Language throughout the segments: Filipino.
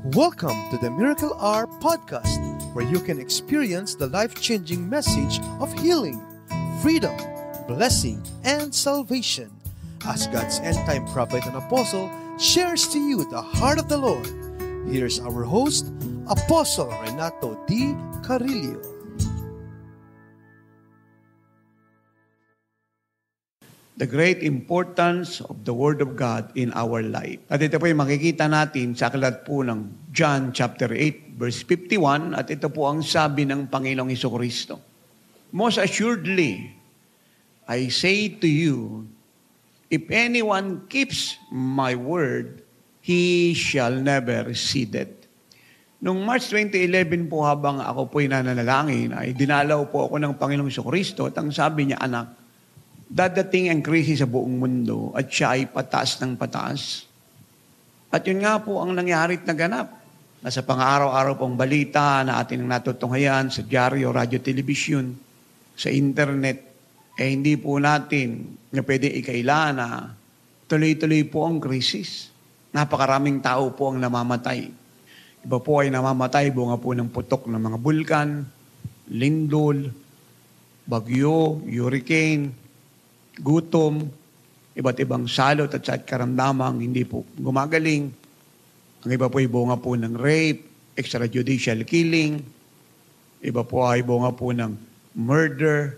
Welcome to the Miracle Hour podcast, where you can experience the life-changing message of healing, freedom, blessing, and salvation. As God's end-time prophet and apostle shares to you the heart of the Lord, here's our host, Apostle Renato D. Carillo. The great importance of the Word of God in our life. At ito po yung makikita natin sa aklat po ng John chapter 8, verse 51, at ito po ang sabi ng Panginoong Jesucristo. Most assuredly, I say to you, if anyone keeps my word, he shall never see death. Noong March 2011 po, habang ako po'y nananalangin, ay dinalaw po ako ng Panginoong Jesucristo at ang sabi niya, anak, dadating ang krisis sa buong mundo at siya ay pataas ng pataas. At yun nga po ang nangyari at naganap. Nasa pang-araw-araw pong balita na ating natutunghayan sa dyaryo, radyo, telebisyon, sa internet, hindi po natin na pwede ikaila na tuloy-tuloy po ang krisis. Napakaraming tao po ang namamatay. Iba po ay namamatay bunga po ng putok ng mga bulkan, lindol, bagyo, hurricane, gutom, iba't ibang salot at sakit karamdamang hindi po gumagaling. Ang iba po ay bunga po ng rape, extrajudicial killing. Iba po ay bunga po ng murder,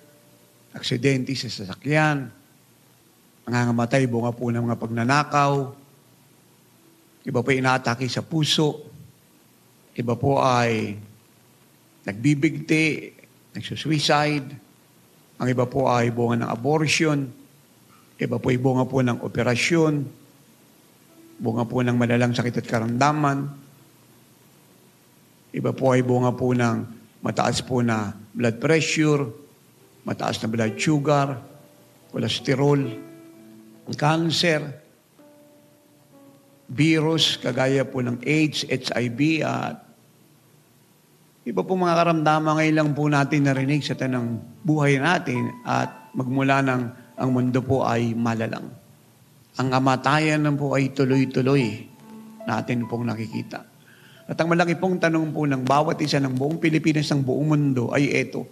aksidente sa sasakyan. Nangangamatay bunga po ng mga pagnanakaw. Iba po ay inaatake sa puso. Iba po ay nagbibigti, nagsusuicide. Ang iba po ay bunga ng abortion. Iba po ay bunga po ng operasyon. Bunga po ng malalang sakit at karamdaman. Iba po ay bunga po ng mataas po na blood pressure, mataas na blood sugar, cholesterol, cancer, virus, kagaya po ng AIDS, HIV, at iba po mga karamdaman ngayon lang po natin narinig sa tanang buhay natin at magmula ng ang mundo po ay malalang. Ang kamatayan na po ay tuloy-tuloy natin pong nakikita. At ang malaki pong tanong po ng bawat isa ng buong Pilipinas, ng buong mundo ay eto,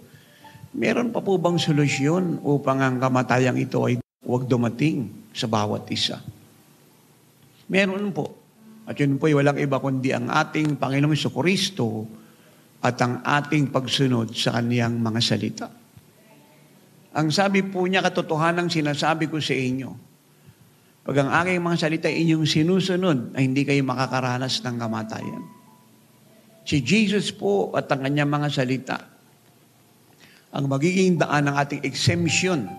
meron pa po bang solusyon upang ang kamatayang ito ay huwag dumating sa bawat isa? Meron po. At yun po ay walang iba kundi ang ating Panginoong Jesucristo at ang ating pagsunod sa kaniyang mga salita. Ang sabi po niya, katotohanan sinasabi ko sa inyo, pag ang aking mga salita inyong sinusunod, ay hindi kayo makakaranas ng kamatayan. Si Jesus po at ang kanyang mga salita, ang magiging daan ng ating exemption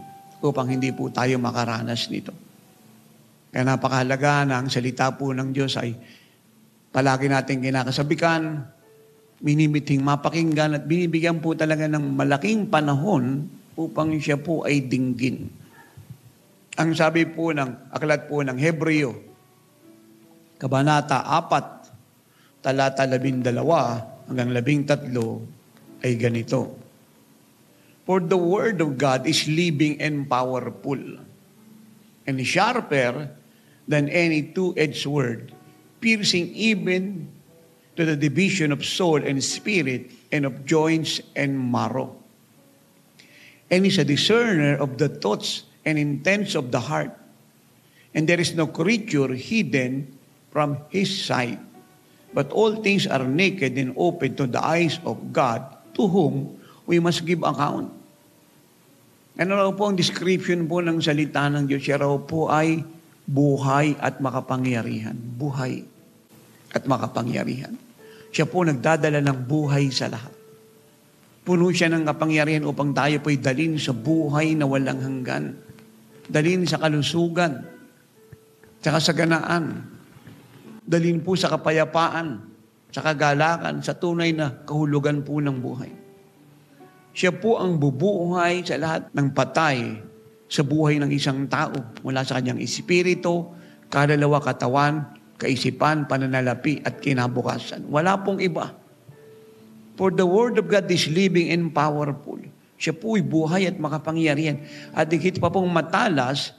upang hindi po tayo makaranas nito. Kaya napakahalaga na ang salita po ng Diyos ay palagi natin kinakasabikan, minimiting mapakinggan at binibigyan po talaga ng malaking panahon upang siya po ay dinggin. Ang sabi po ng aklat po ng Hebreo, Kabanata 4, talata 12 hanggang 13 ay ganito. For the word of God is living and powerful, and sharper than any two-edged sword, piercing even to the division of soul and spirit and of joints and marrow. And is a discerner of the thoughts and intents of the heart. And there is no creature hidden from His sight, but all things are naked and open to the eyes of God, to whom we must give account. Ano raw po ang description po ng salita ng Diyos? Siya raw po ay buhay at makapangyarihan. Buhay at makapangyarihan. Siya po nagdadala ng buhay sa lahat. Puno siya ng kapangyarihan upang tayo po'y dalhin sa buhay na walang hanggan. Dalhin sa kalusugan, sa kasaganaan. Dalhin po sa kapayapaan, sa kagalakan, sa tunay na kahulugan po ng buhay. Siya po ang bubuhay sa lahat ng patay sa buhay ng isang tao mula sa kanyang espiritu, kaluluwa, katawan, kaisipan, pananalapi at kinabukasan. Wala pong iba. For the word of God is living and powerful. Siya po'y buhay at makapangyarihan. At higit pa pong matalas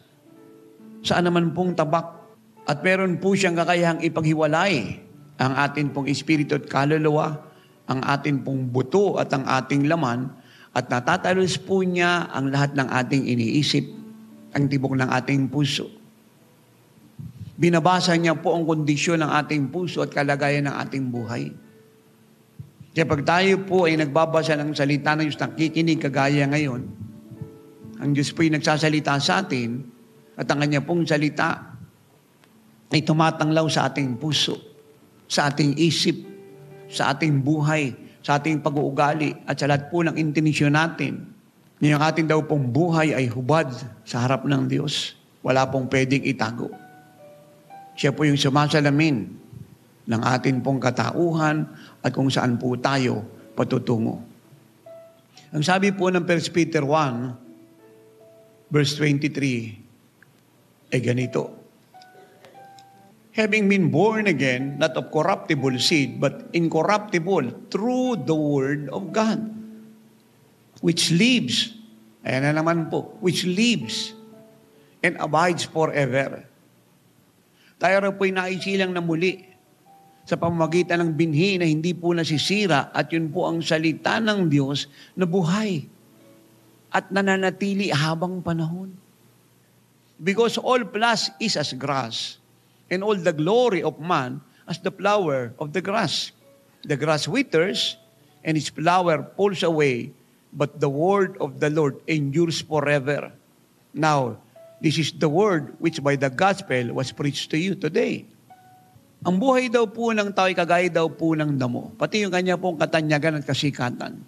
saan naman pong tabak. At meron po siyang kakayahang ipaghiwalay ang atin pong espiritu at kaluluwa, ang atin pong buto at ang ating laman, at natatalos po niya ang lahat ng ating iniisip, ang tibok ng ating puso. Binabasa niya po ang kondisyon ng ating puso at kalagayan ng ating buhay. Kaya pag tayo po ay nagbabasa ng salita ng Diyos, nakikinig kagaya ngayon, ang Diyos po ay nagsasalita sa atin at ang Kanya pong salita ay tumatanglaw sa ating puso, sa ating isip, sa ating buhay, sa ating pag-uugali at sa lahat po ng intensyon natin. Yung ating daw pong buhay ay hubad sa harap ng Diyos. Wala pong pwedeng itago. Siya po yung sumasalamin ng atin pong katauhan at kung saan po tayo patutungo. Ang sabi po ng 1 Peter 1, verse 23, ay ganito. Having been born again, not of corruptible seed, but incorruptible, through the word of God, which lives, ayan na naman po, which lives and abides forever. Tayo rin po'y naisilang na muli sa pamamagitan ng binhi na hindi po nasisira at yun po ang salita ng Diyos na buhay at nananatili habang panahon. Because all flesh is as grass, and all the glory of man as the flower of the grass. The grass withers, and its flower falls away, but the word of the Lord endures forever. Now, this is the word which by the gospel was preached to you today. Ang buhay daw po ng tao ay kagaya daw po ng damo. Pati yung kanya pong katanyagan at kasikatan.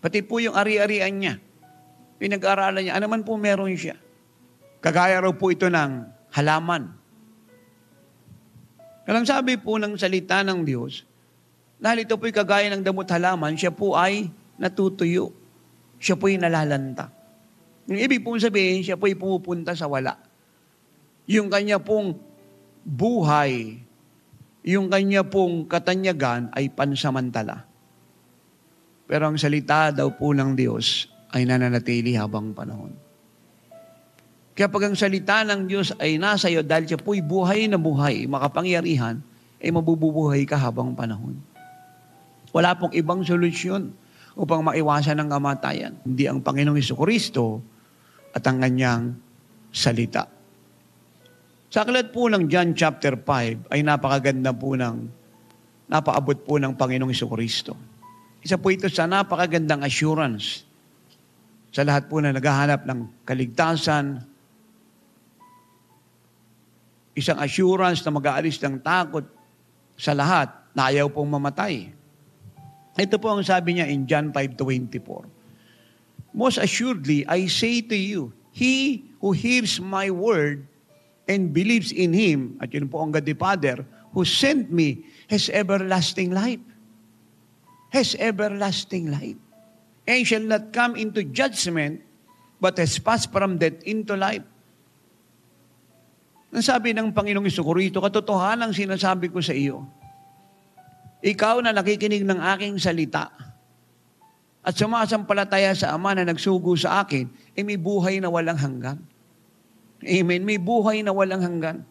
Pati po yung ari-arian niya. Pinag-aaralan niya, ano man po meron siya. Kagaya raw po ito ng halaman. Kalang sabi po ng salita ng Diyos, dahil ito po'y kagaya ng damot halaman, siya po ay natutuyo. Siya po'y nalalanta. Yung ibig pong sabihin, siya po'y pumupunta sa wala. Yung kanya pong buhay, yung kanya pong katanyagan ay pansamantala. Pero ang salita daw po ng Diyos ay nananatili habang panahon. Kaya pag ang salita ng Diyos ay nasa iyo, dahil siya po'y buhay na buhay, makapangyarihan, ay mabubuhay ka habang panahon. Wala pong ibang solusyon upang maiwasan ang kamatayan. Hindi ang Panginoong Jesucristo at ang kanyang salita. Sa aklat po ng John chapter 5 ay napakaganda po napaabot po ng Panginoong Jesucristo. Isa po ito sa napakagandang assurance sa lahat po na naghahanap ng kaligtasan, isang assurance na mag-aalis ng takot sa lahat na ayaw pong mamatay. Ito po ang sabi niya in John 5:24. Most assuredly, I say to you, he who hears my word and believes in Him, at yun po ang God the Father, who sent me, has everlasting life. Has everlasting life. And shall not come into judgment, but has passed from death into life. Ang sabi ng Panginoong Jesucristo, katotohanan ang sinasabi ko sa iyo. Ikaw na nakikinig ng aking salita at sumasampalataya sa Ama na nagsugo sa akin, may buhay na walang hanggan. Amen. May buhay na walang hanggan.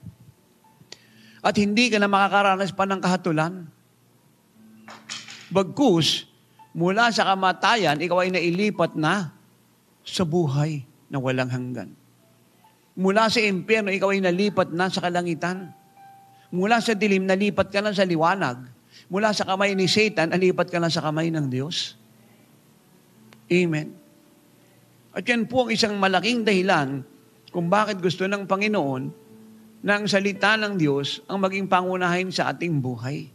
At hindi ka na makakaranas pa ng kahatulan. Bagkus, mula sa kamatayan, ikaw ay nailipat na sa buhay na walang hanggan. Mula sa impyerno, ikaw ay nalipat na sa kalangitan. Mula sa dilim, nalipat ka na sa liwanag. Mula sa kamay ni Satan, nalipat ka na sa kamay ng Diyos. Amen. At yan po ang isang malaking dahilan kung bakit gusto ng Panginoon na ang salita ng Diyos ang maging pangunahin sa ating buhay.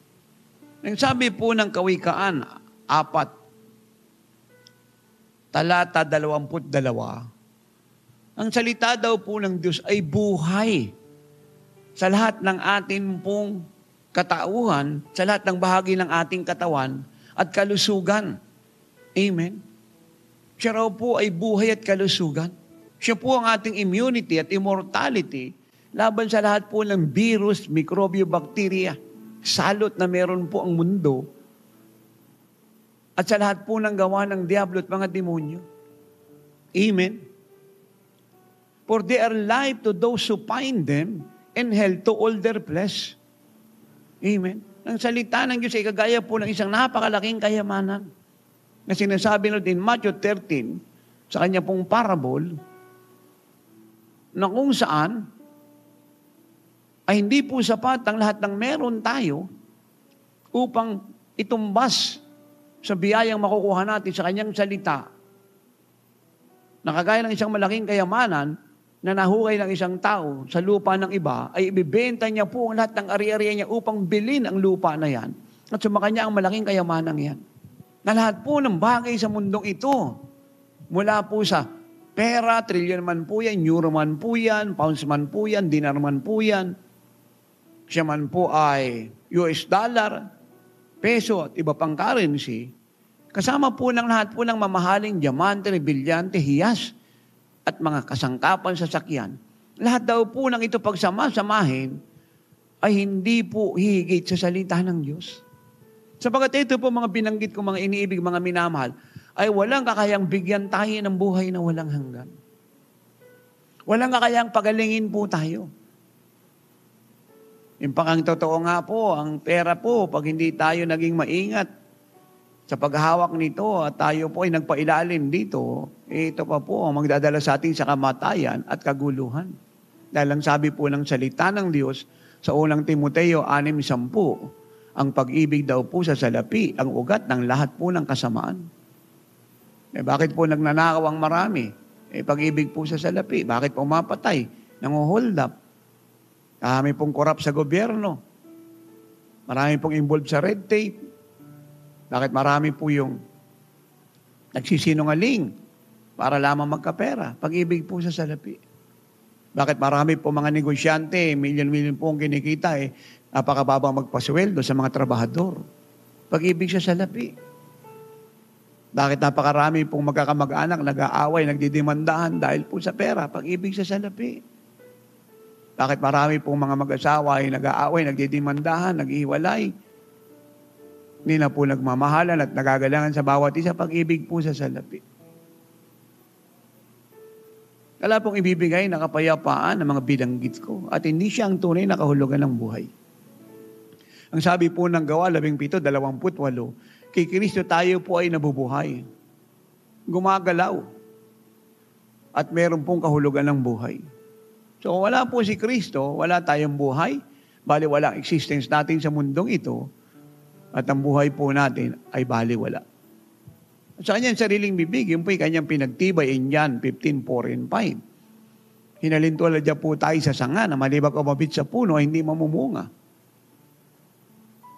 Ang sabi po ng Kawikaan 4, talata 22, ang salita daw po ng Diyos ay buhay sa lahat ng ating pong katauhan, sa lahat ng bahagi ng ating katawan at kalusugan. Amen. Siya raw po ay buhay at kalusugan. Siya po ang ating immunity at immortality laban sa lahat po ng virus, mikrobyo, bakterya, salot na meron po ang mundo at sa lahat po ng gawa ng diablo at mga demonyo. Amen. For they are life to those who find them and health to all their flesh. Amen. Ang salita ng Diyos ay kagaya po ng isang napakalaking kayamanan na sinasabi na din Matthew 13 sa kanya pong parable na kung saan ay hindi po sapat ang lahat ng meron tayo upang itumbas sa biyayang makukuha natin sa kanyang salita na kagaya ng isang malaking kayamanan na nahukay ng isang tao sa lupa ng iba, ay ibibenta niya po ang lahat ng ari-arian niya upang bilhin ang lupa na yan at sumakanya ang malaking kayamanan yan. Na lahat po ng bagay sa mundong ito, mula po sa pera, trillion man po yan, euro man po yan, pounds man po yan, dinar man po yan, siya man po ay US dollar, peso at iba pang currency, kasama po ng lahat po ng mamahaling diamante, brilyante, hiyas, at mga kasangkapan sa sakyan. Lahat daw po ng ito pagsama-samahin ay hindi po hihigit sa salita ng Diyos. Sapagat ito po mga binanggit ko, mga iniibig, mga minamahal, ay walang kakayang bigyan tayo ng buhay na walang hanggan. Walang kakayang pagalingin po tayo. Yung pang totoo nga po, ang pera po, pag hindi tayo naging maingat sa paghawak nito at tayo po ay nagpailalim dito, ito pa po ang magdadala sa atin sa kamatayan at kaguluhan. Dahil ang sabi po ng salita ng Diyos sa unang Timoteo 6:10, ang pag-ibig daw po sa salapi, ang ugat ng lahat po ng kasamaan. Bakit po nagnanakaw ang marami? Pag-ibig po sa salapi. Bakit po mapatay? Nanguhold up. Marami pong korap sa gobyerno. Marami pong involved sa red tape. Bakit marami po yung nagsisinungaling para lamang magkapera? Pag-ibig po sa salapi. Bakit marami po mga negosyante, milyon-milyon po ang kinikita, napakababang magpasweldo sa mga trabahador? Pag-ibig sa salapi. Bakit napakarami pong magkakamag-anak, nag-aaway, nagdidemandahan dahil po sa pera? Pag-ibig sa salapi. Bakit marami pong mga mag-asawa ay nag-aaway, nagdidemandahan, nag-ihiwalay? Hindi na po nagmamahalan at nagagalangan sa bawat isa, pag-ibig po sa salapi. Kala pong ibibigay na kapayapaan ng mga bilanggit ko at hindi siya ang tunay na kahulugan ng buhay. Ang sabi po ng Gawa 17:28, kay Kristo tayo po ay nabubuhay, gumagalaw, at meron pong kahulugan ng buhay. So kung wala po si Kristo, wala tayong buhay, bali walang existence natin sa mundong ito, at ang buhay po natin ay baliwala. At sa kanyang sariling bibig, yun po'y kanyang pinagtibay in John 15:4-5. Hinalintuala dyan po tayo sa sanga na malibag o mabit sa puno ay hindi mamumunga.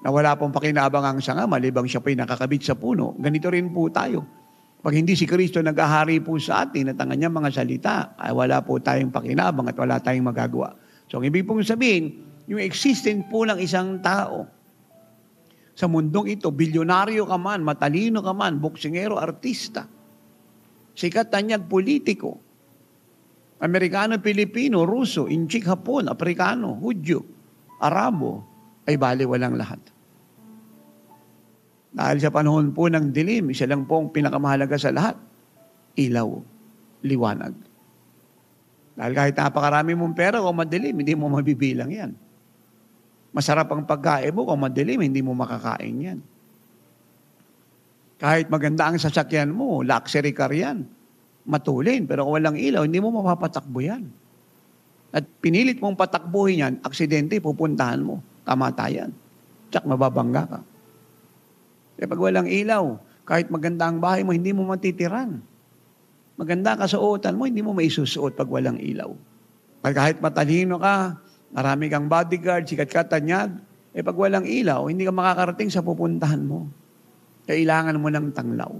Na wala pong pakinabang ang sanga, malibang siya po'y nakakabit sa puno. Ganito rin po tayo. Pag hindi si Kristo nag-ahari po sa atin at ang kanyang mga salita, ay wala po tayong pakinabang at wala tayong magagawa. So, ang ibig pong sabihin, yung existence po ng isang tao, sa mundong ito, bilyonaryo ka man, matalino ka man, boksingero, artista, sikat, tanyag, politiko, Amerikano, Pilipino, Ruso, Inchik, Hapon, Afrikano, Hudyo, Arabo, ay baliwalang lahat. Dahil sa panahon po ng dilim, isa lang po ang pinakamahalaga sa lahat, ilaw, liwanag. Dahil kahit napakarami mong pera o madilim, hindi mo mabibilang yan. Masarap ang pagkain mo, kung madilim, hindi mo makakain yan. Kahit maganda ang sasakyan mo, luxury car yan, matulin, pero kung walang ilaw, hindi mo mapapatakbo yan. At pinilit mong patakbuhin yan, aksidente, pupuntahan mo, kamatayan. Tsak, mababangga ka. Kaya pag walang ilaw, kahit maganda ang bahay mo, hindi mo matitiran. Maganda ka suotan mo, hindi mo maisusuot pag walang ilaw. Kahit matalino ka, marami kang bodyguard, sikat ka, tanyag, pag walang ilaw, hindi ka makakarating sa pupuntahan mo. Kailangan mo ng tanglaw.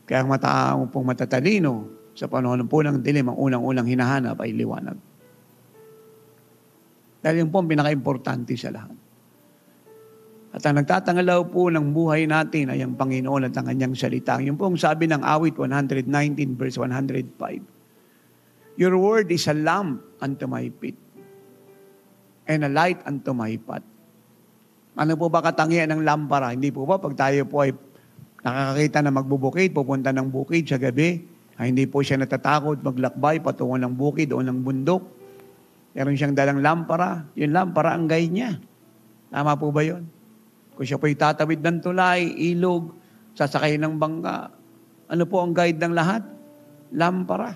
Kaya ang matao pong matatalino sa panahon po ng dilim, ang unang-unang hinahanap ay liwanag. Dahil yun po ang pinaka-importante sa lahat. At ang nagtatangalaw po ng buhay natin ay ang Panginoon at ang kanyang salita. Yun po ang sabi ng awit 119 verse 105. Your word is a lamp unto my feet and a light unto my path. Ano po ba katangian ng lampara? Hindi po ba pag tayo po ay nakakakita na magbubukid, pupunta ng bukid sa gabi, ay hindi po siya natatakot maglakbay patungo ng bukid o ng bundok. Meron siyang dalang lampara. Yung lampara ang guide niya. Tama po ba yun? Kung siya po'y tatawid ng tulay, ilog, sasakay ng bangka, ano po ang guide ng lahat? Lampara.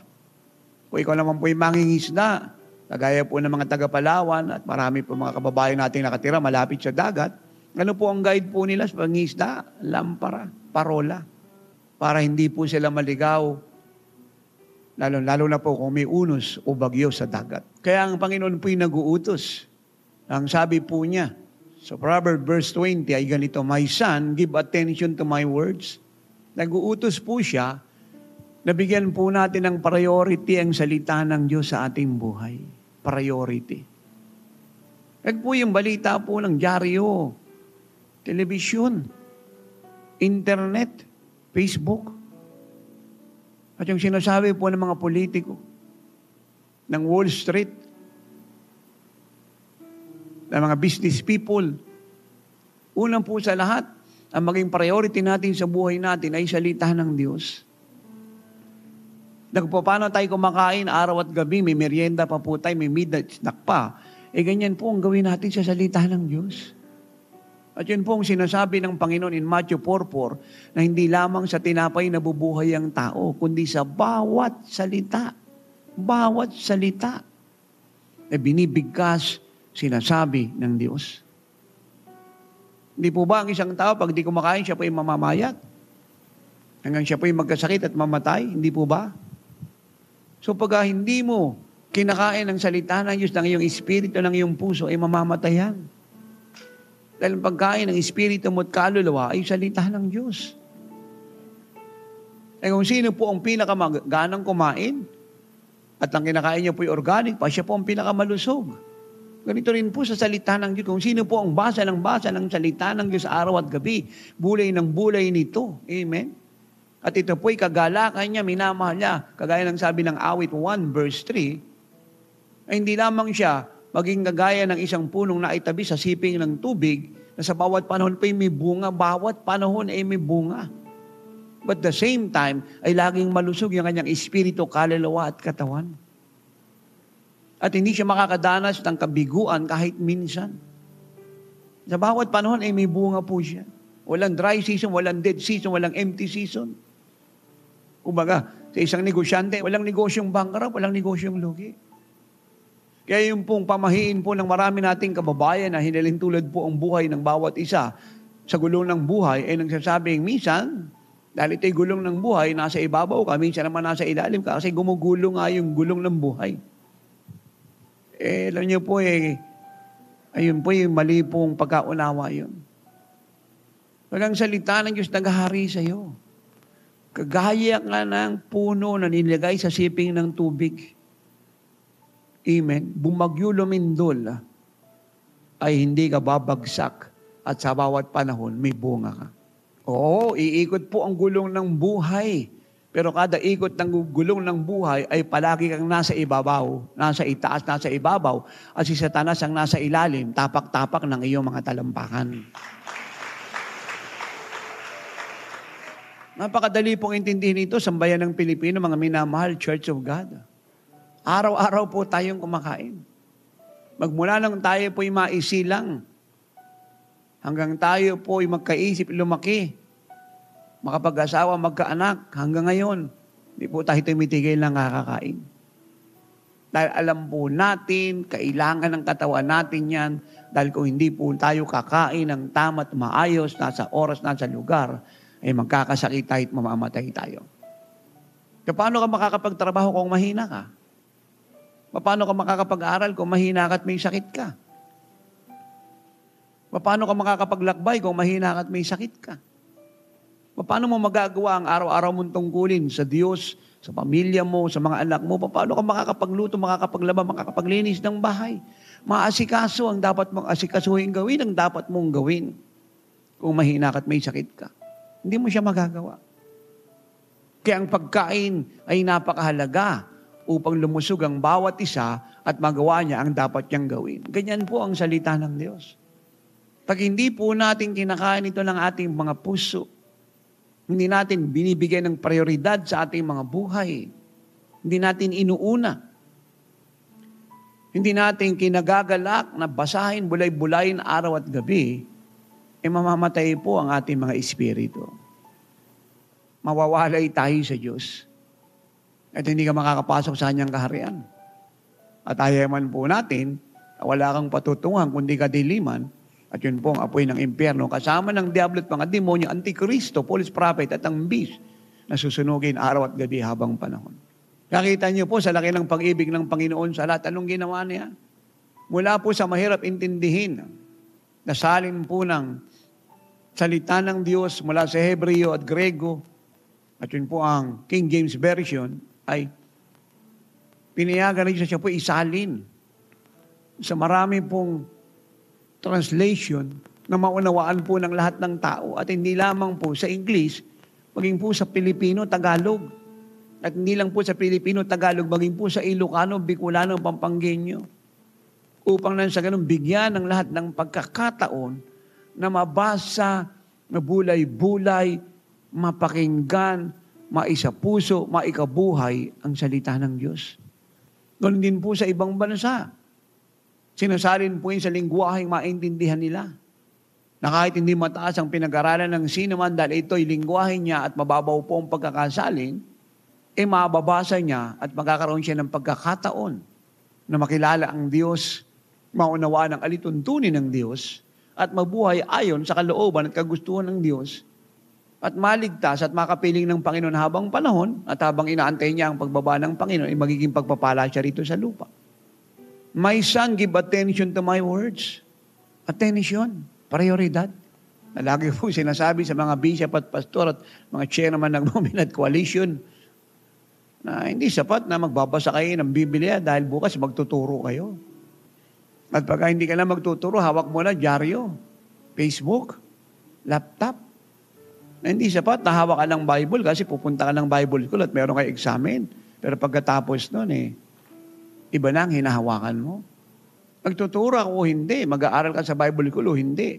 Kung ikaw naman po'y mangingisda, kagaya po ng mga taga-Palawan at marami po mga kababayan natin nakatira malapit sa dagat, ano po ang guide po nila sa pangingisda? Lampara, parola. Para hindi po sila maligaw, lalo na po kung may unos o bagyo sa dagat. Kaya ang Panginoon po'y nag-uutos. Ang sabi po niya, sa Proverbs verse 20 ay ganito, "My son, give attention to my words." Nag-uutos po siya, nabigyan po natin ng priority ang salita ng Diyos sa ating buhay. Priority. At po yung balita po ng dyaryo, telebisyon, internet, Facebook. At yung sinasabi po ng mga politiko, ng Wall Street, ng mga business people. Unang po sa lahat, ang maging priority natin sa buhay natin ay salita ng Diyos. Paano tayo kumakain araw at gabi, may merienda pa po tayo, may midnight snack pa. Ganyan po ang gawin natin sa salita ng Diyos. At yun po ang sinasabi ng Panginoon in Matthew 4:4 na hindi lamang sa tinapay nabubuhay ang tao, kundi sa bawat salita. Bawat salita na binibigkas sinasabi ng Diyos. Hindi po ba ang isang tao, pag di kumakain, siya po ay mamamayat? Hanggang siya po ay magkasakit at mamatay? Hindi po ba? So pag hindi mo kinakain ng salita ng Diyos, ng iyong espiritu, ng iyong puso, ay mamamatay yan. Dahil ang pagkain ng espiritu mo at kaluluwa ay salita ng Diyos. Kung sino po ang pinakamaganang kumain, at ang kinakain niya po ay organic pa, siya po ang pinakamalusog. Ganito rin po sa salita ng Diyos. Kung sino po ang basa ng salita ng Diyos araw at gabi, bulay ng bulay nito. Amen? At ito po'y kagalakan niya, minamahal niya. Kagaya ng sabi ng awit 1 verse 3, ay hindi lamang siya maging kagaya ng isang punong naitabi sa siping ng tubig, na sa bawat panahon po'y may bunga, bawat panahon ay may bunga. But the same time, ay laging malusog yung kanyang espiritu, kaluluwa at katawan. At hindi siya makakadanas ng kabiguan kahit minsan. Sa bawat panahon ay may bunga po siya. Walang dry season, walang dead season, walang empty season. Kumbaga, sa isang negosyante, walang negosyong bankrupt, walang negosyong lugi. Kaya yung pong pamahiin po ng marami nating kababayan na hinalintulad po ang buhay ng bawat isa sa gulong ng buhay ay nagsasabing, minsan, dahil ito'y gulong ng buhay, nasa ibabaw ka, minsan naman nasa ilalim ka, kasi gumugulo nga yung gulong ng buhay. Alam niyo po ayun po yung mali pong pagkaunawa yun. Walang salita ng Diyos naghahari sa iyo. Kagaya nga ng puno na nilagay sa siping ng tubig. Amen. Bumagyo lumindol, ay hindi ka babagsak at sa bawat panahon may bunga ka. Oo, iikot po ang gulong ng buhay. Pero kada ikot ng gulong ng buhay ay palagi kang nasa ibabaw, nasa itaas, nasa ibabaw. At si Satanas ang nasa ilalim, tapak-tapak ng iyong mga talampakan. Napakadali pong intindihin ito sa bayan ng Pilipino, mga minamahal, Church of God. Araw-araw po tayong kumakain. Magmula nang tayo po'y maisilang, hanggang tayo po'y magkaisip, lumaki, makapag-asawa, magkaanak, hanggang ngayon, hindi po tayo tumitigil ng kakakain. Dahil alam po natin, kailangan ng katawan natin yan, dahil kung hindi po tayo kakain ng tama at maayos, nasa oras, nasa lugar, ay magkakasakit tayo at mamamatay tayo. Paano ka makakapagtrabaho kung mahina ka? Paano ka makakapag-aral kung mahina ka at may sakit ka? Paano ka makakapaglakbay kung mahina ka at may sakit ka? Paano mo magagawa ang araw-araw mong tungkulin sa Diyos, sa pamilya mo, sa mga anak mo? Paano ka makakapagluto, makakapaglaba, makakapaglinis ng bahay? Maasikaso ang dapat mong asikasuhin gawin, ang dapat mong gawin kung mahina ka at may sakit ka. Hindi mo siya magagawa. Kaya ang pagkain ay napakahalaga upang lumusog ang bawat isa at magawa niya ang dapat niyang gawin. Ganyan po ang salita ng Diyos. Pag hindi po natin kinakain ito ng ating mga puso, hindi natin binibigyan ng prioridad sa ating mga buhay, hindi natin inuuna, hindi natin kinagagalak na basahin bulay-bulayin araw at gabi, mamamatay po ang ating mga espiritu. Mawawalay tayo sa Diyos. At hindi ka makakapasok sa Kanyang kaharian. At ayaman po natin, wala kang patutungan kundi kadiliman, at yun po ang apoy ng impyerno, kasama ng diablo at mga demonyo, antikristo, false prophet at ang beast na susunugin araw at gabi habang panahon. Nakita niyo po sa laki ng pag-ibig ng Panginoon sa lahat, anong ginawa niya? Mula po sa mahirap intindihin, nasalin po ng salita ng Diyos mula sa Hebreo at Grego, at yun po ang King James Version, ay pinayagan rin siya po isalin sa marami pong translation na maunawaan po ng lahat ng tao at hindi lamang po sa English, maging po sa Pilipino, Tagalog. At hindi lang po sa Pilipino, Tagalog, maging po sa Ilocano, Bicolano, Pampanggenyo. Upang nang sa ganun, bigyan ng lahat ng pagkakataon na mabasa, mabulay-bulay, mapakinggan, maisapuso, maikabuhay ang salita ng Diyos. Doon din po sa ibang bansa. Sinasalin po yun sa lingwaheng maintindihan nila. Na kahit hindi mataas ang pinag-aralan ng sino man dahil ito'y lingwahe niya at mababaw po ang pagkakasalin, mababasa niya at magkakaroon siya ng pagkakataon na makilala ang Diyos, maunawaan ang alituntunin ng Diyos, at mabuhay ayon sa kalooban at kagustuhan ng Diyos, at maligtas at makapiling ng Panginoon habang panahon, at habang inaantay niya ang pagbaba ng Panginoon, ay magiging pagpapala siya rito sa lupa. My son, give attention to my words. Attention, prioridad. Na lagi po sinasabi sa mga bishop at pastor at mga chairman ng Mominat Coalition na hindi sapat na magbabasa kayo ng Biblia dahil bukas magtuturo kayo. At pagka hindi ka na magtuturo, hawak mo na dyaryo, Facebook, laptop. Na hindi sapat na hawak ka ng Bible kasi pupunta ka ng Bible school at meron kayo examen. Pero pagkatapos nun iba na ang hinahawakan mo. Magtuturo ka o hindi, mag-aaral ka sa Bible school o hindi,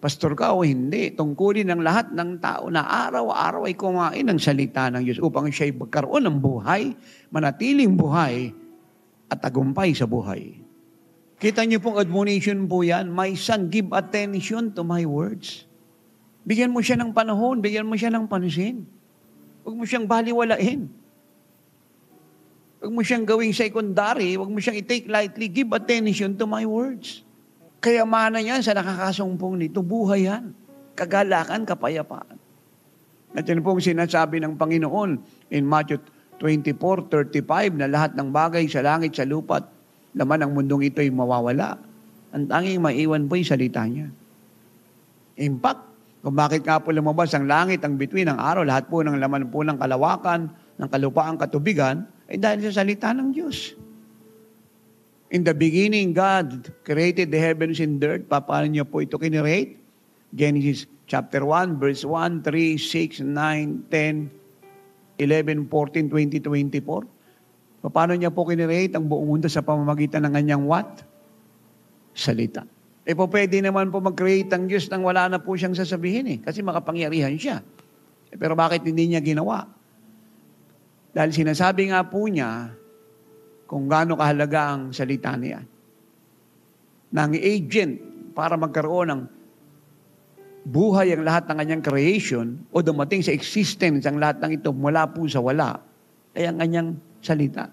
pastor ka o hindi, tungkulin ng lahat ng tao na araw-araw ay kumain ng salita ng Diyos upang siya'y magkaroon ng buhay, manatiling buhay, at tagumpay sa buhay. Kita niyo pong admonition po yan, my son, give attention to my words. Bigyan mo siya ng panahon, bigyan mo siya ng pansin. Huwag mo siyang baliwalain. Huwag mo siyang gawing secondary, huwag mo siyang i-take lightly, give attention to my words. Kayamanan yan sa nakakasumpong nito, buhay yan. Kagalakan, kapayapaan. At yun pong sinasabi ng Panginoon in Matthew 24:35 na lahat ng bagay sa langit, sa lupa, laman ng mundong ito ay mawawala. Ang tanging maiwan po yung salita niya. In fact, kung bakit nga po lumabas ang langit, ang bituin, ang araw, lahat po ng laman po ng kalawakan, ng kalupaan, katubigan, ay dahil sa salita ng Diyos. In the beginning, God created the heavens and the earth. Paano niya po ito kinirate? Genesis chapter 1, verse 1, 3, 6, 9, 10, 11, 14, 20, 24. Paano niya po kinirate ang buong mundo sa pamamagitan ng kanyang what? Salita. Po pwede naman po mag-create ang Diyos nang wala na po siyang sasabihin kasi makapangyarihan siya. Pero bakit hindi niya ginawa? Dahil sinasabi nga po niya kung gaano kahalaga ang salita niya. Nang agent para magkaroon ng buhay ang lahat ng kanyang creation o dumating sa existence ang lahat ng ito mula po sa wala, ay ang kanyang salita.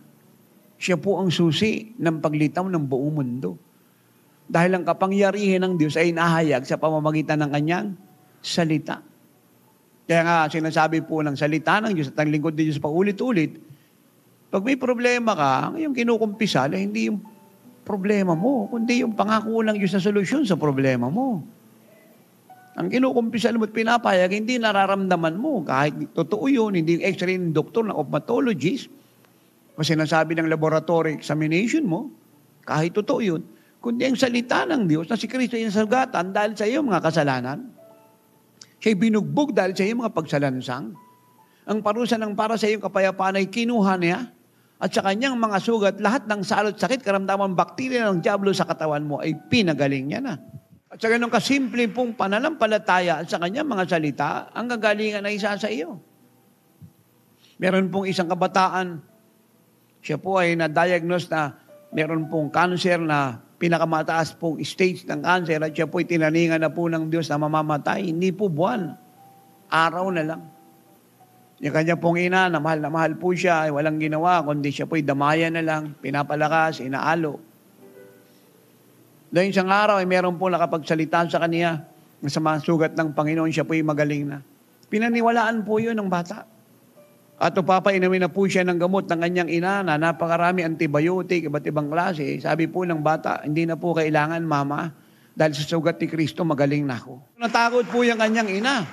Siya po ang susi ng paglitaw ng buong mundo. Dahil ang kapangyarihan ng Diyos ay nahayag sa pamamagitan ng kanyang salita. Kaya nga sinasabi po ng salita ng Diyos at ang lingkod ng Diyos paulit-ulit, pag may problema ka, yung kinukumpisal, hindi yung problema mo, kundi yung pangako ng Diyos na solusyon sa problema mo. Ang kinukumpisal mo at pinapayag, hindi nararamdaman mo. Kahit totoo yun, hindi yung x-ray ng doktor, ng ophthalmologist, o sinasabi ng laboratory examination mo, kahit totoo yun, kundi ang salita ng Diyos na si Kristo ay nasagatan dahil sa iyo mga kasalanan. Siya'y binugbog dahil sa iyo mga pagsalansang. Ang parusa ng para sa iyong kapayapaan ay kinuha niya at sa kanyang mga sugat, lahat ng salot, sakit, karamdaman, bakterya ng diablo sa katawan mo ay pinagaling niya na. At sa ganun kasimple pong pananampalataya sa kanyang mga salita, ang gagalingan ay isa sa iyo. Meron pong isang kabataan, siya po ay na-diagnose na meron pong cancer na pinakamataas pong stage ng cancer at siya po'y tinaningan na po ng Diyos na mamamatay. Hindi po buwan. Araw na lang. Yung kanya pong ina, na mahal po siya, ay walang ginawa, kundi siya po'y damayan na lang, pinapalakas, inaalo. Dahil isang araw ay meron po nakapagsalita sa kanya na sa mga sugat ng Panginoon, siya po'y magaling na. Pinaniwalaan po yun ng bata. At papainumin na po siya ng gamot ng kanyang ina na napakarami antibiotic, iba't ibang klase. Sabi po ng bata, hindi na po kailangan, mama, dahil sa sugat ni Kristo, magaling na ako. Natakot po yung kanyang ina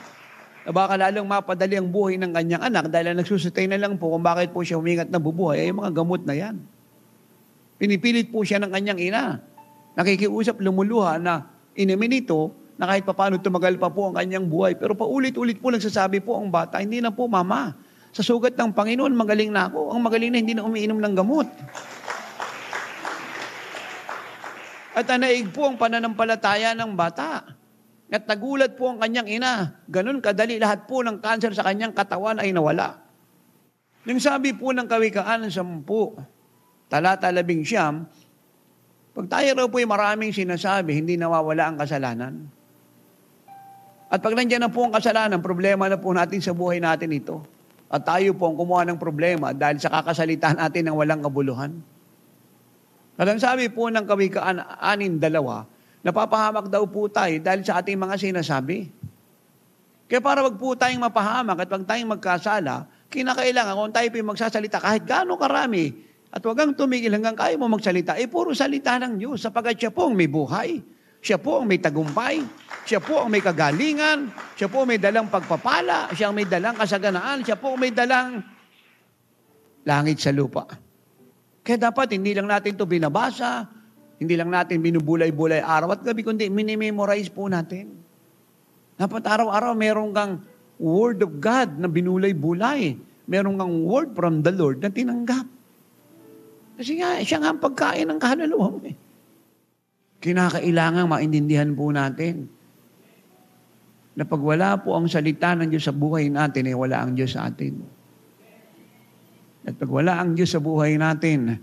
na baka lalong mapadali ang buhay ng kanyang anak dahil nagsusustay na lang po kung bakit po siya humingat na bubuhay ay mga gamot na yan. Pinipilit po siya ng kanyang ina. Nakikiusap, lumuluha na inumin ito na kahit paano tumagal pa po ang kanyang buhay. Pero paulit-ulit po nagsasabi po ang bata, hindi na po, mama. Sa sugat ng Panginoon, magaling na ako. Ang magaling na hindi na umiinom ng gamot. At naig po ang pananampalataya ng bata. At nagulat po ang kanyang ina. Ganun kadali, lahat po ng cancer sa kanyang katawan ay nawala. Yung sabi po ng Kawikaan 10, talata 11, pag tayo raw po ay maraming sinasabi, hindi nawawala ang kasalanan. At pag nandiyan na po ang kasalanan, problema na po natin sa buhay natin ito. At tayo po ang kumuha ng problema dahil sa kakasalita natin ng walang kabuluhan. At ang sabi po ng Kawikaan 6:2, napapahamak daw po tayo dahil sa ating mga sinasabi. Kaya para wag po tayong mapahamak at wag tayong magkasala, kinakailangan kung tayo po magsasalita kahit gaano karami at wag kang tumigil hanggang kaya mo magsalita, puro salita ng Diyos sapagkat siya po ang may buhay, siya po ang may tagumpay, siya po ang may kagalingan, siya po ang may dalang pagpapala, siya ang may dalang kasaganaan, siya po ang may dalang langit sa lupa. Kaya dapat hindi lang natin ito binabasa, hindi lang natin binubulay-bulay araw at gabi, kundi minimemorize po natin. Dapat araw-araw meron kang Word of God na binulay-bulay. Meron kang word from the Lord na tinanggap. Kasi nga, siya nga ang pagkain ng kaluluwa mo. Kinakailangan maintindihan po natin na pag wala po ang salita ng Diyos sa buhay natin, wala ang Diyos sa atin. At pag wala ang Diyos sa buhay natin,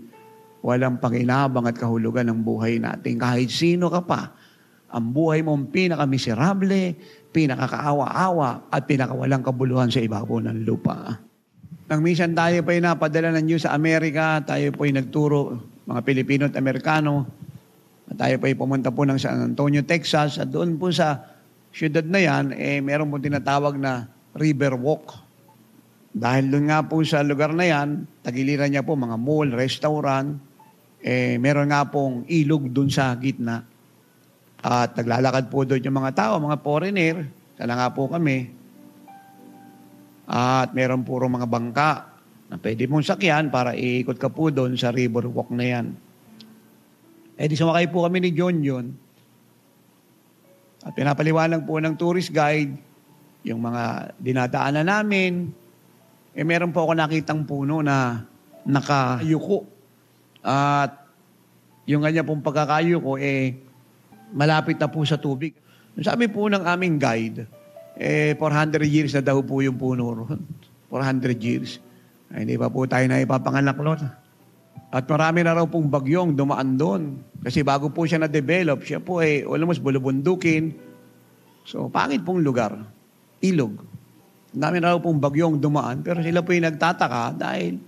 walang pakinabang at kahulugan ng buhay natin. Kahit sino ka pa, ang buhay mong pinakamiserable, pinakakaawa-awa, at pinakawalang kabuluhan sa ibabaw ng lupa. Nang minsan tayo po'y napadala ng Diyos sa Amerika, tayo po'y nagturo, mga Pilipino at Amerikano, at tayo po'y pumunta po ng San Antonio, Texas, at doon po sa syudad na yan, meron po tinatawag na River Walk. Dahil doon nga po sa lugar na yan, tagiliran niya po mga mall, restaurant, meron nga pong ilog doon sa gitna. At naglalakad po doon yung mga tao, mga foreigner, sana nga po kami. At meron puro mga bangka na pwede mong sakyan para iikot ka po doon sa river walk na yan. Di sumakay po kami ni John yun. At pinapaliwanag po ng tourist guide yung mga dinadaanan namin. Meron po ako nakitang puno na nakayuko. At yung kanya pong pagkakayuko, malapit na po sa tubig. Sabi po ng aming guide, 400 years na daw po yung puno ron. 400 years. Hindi pa po tayo na ipapanganak ron. At marami na raw pong bagyong dumaan doon. Kasi bago po siya na-develop, siya po almost bulubundukin. So, pangit pong lugar. Ilog. Dami na raw pong bagyong dumaan, pero sila po yung nagtataka dahil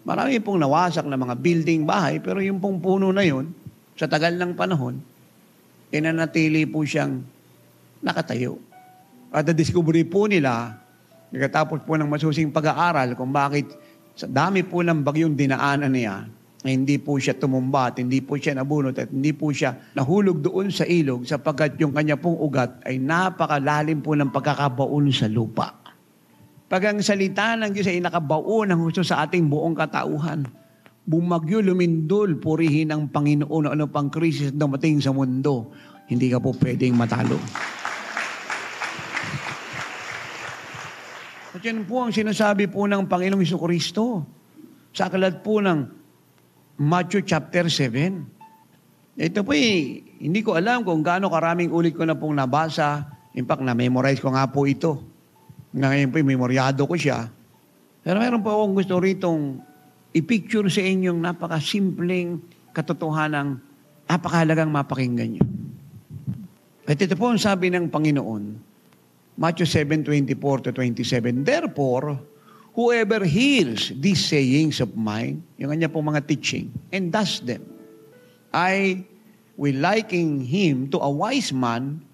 marami pong nawasak na mga building, bahay, pero yung pong puno na yun, sa tagal ng panahon, nanatili po siyang nakatayo. At na-discovery po nila, nagkatapos po ng masusing pag-aaral kung bakit sa dami po ng bagyong dinaanan niya, hindi po siya tumumba at hindi po siya nabunot at hindi po siya nahulog doon sa ilog sapagkat yung kanya pong ugat ay napakalalim po ng pagkakabaon sa lupa. Pag ang salita ng Diyos ay nakabaon ng husto sa ating buong katauhan, bumagyo, lumindol, purihin ang Panginoon, ano pang krisis na dumating sa mundo, hindi ka po pwedeng matalo. At yan po ang sinasabi po ng Panginoong Jesucristo sa aklat po ng Matthew chapter 7. Ito po hindi ko alam kung gaano karaming ulit ko na pong nabasa. In fact, na-memorize ko nga po ito. Ngayon po, memoryado ko siya. Pero meron po akong gusto ritong i-picture sa inyong napakasimpleng katotohanang napakahalagang mapakinggan niyo. At ito po ang sabi ng Panginoon, Matthew 7:24-27, "Therefore, whoever hears these sayings of mine," yung kanya pong mga teaching, "and does them, I will liken him to a wise man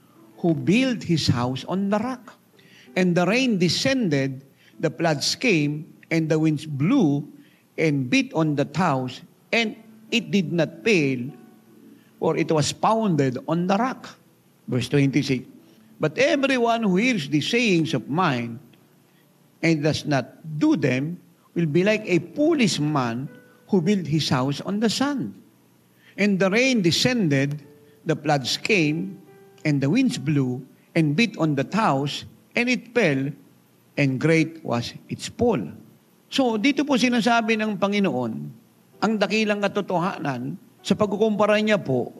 who built his house on the rock. And the rain descended, the floods came, and the winds blew and beat on that house, and it did not fail, for it was founded on the rock." Verse 26, "But everyone who hears the sayings of mine and does not do them will be like a foolish man who built his house on the sand. And the rain descended, the floods came, and the winds blew and beat on that house, and it fell, and great was its fall." So, dito po sinasabi ng Panginoon, ang dakilang katotohanan sa pagkukumpara niya po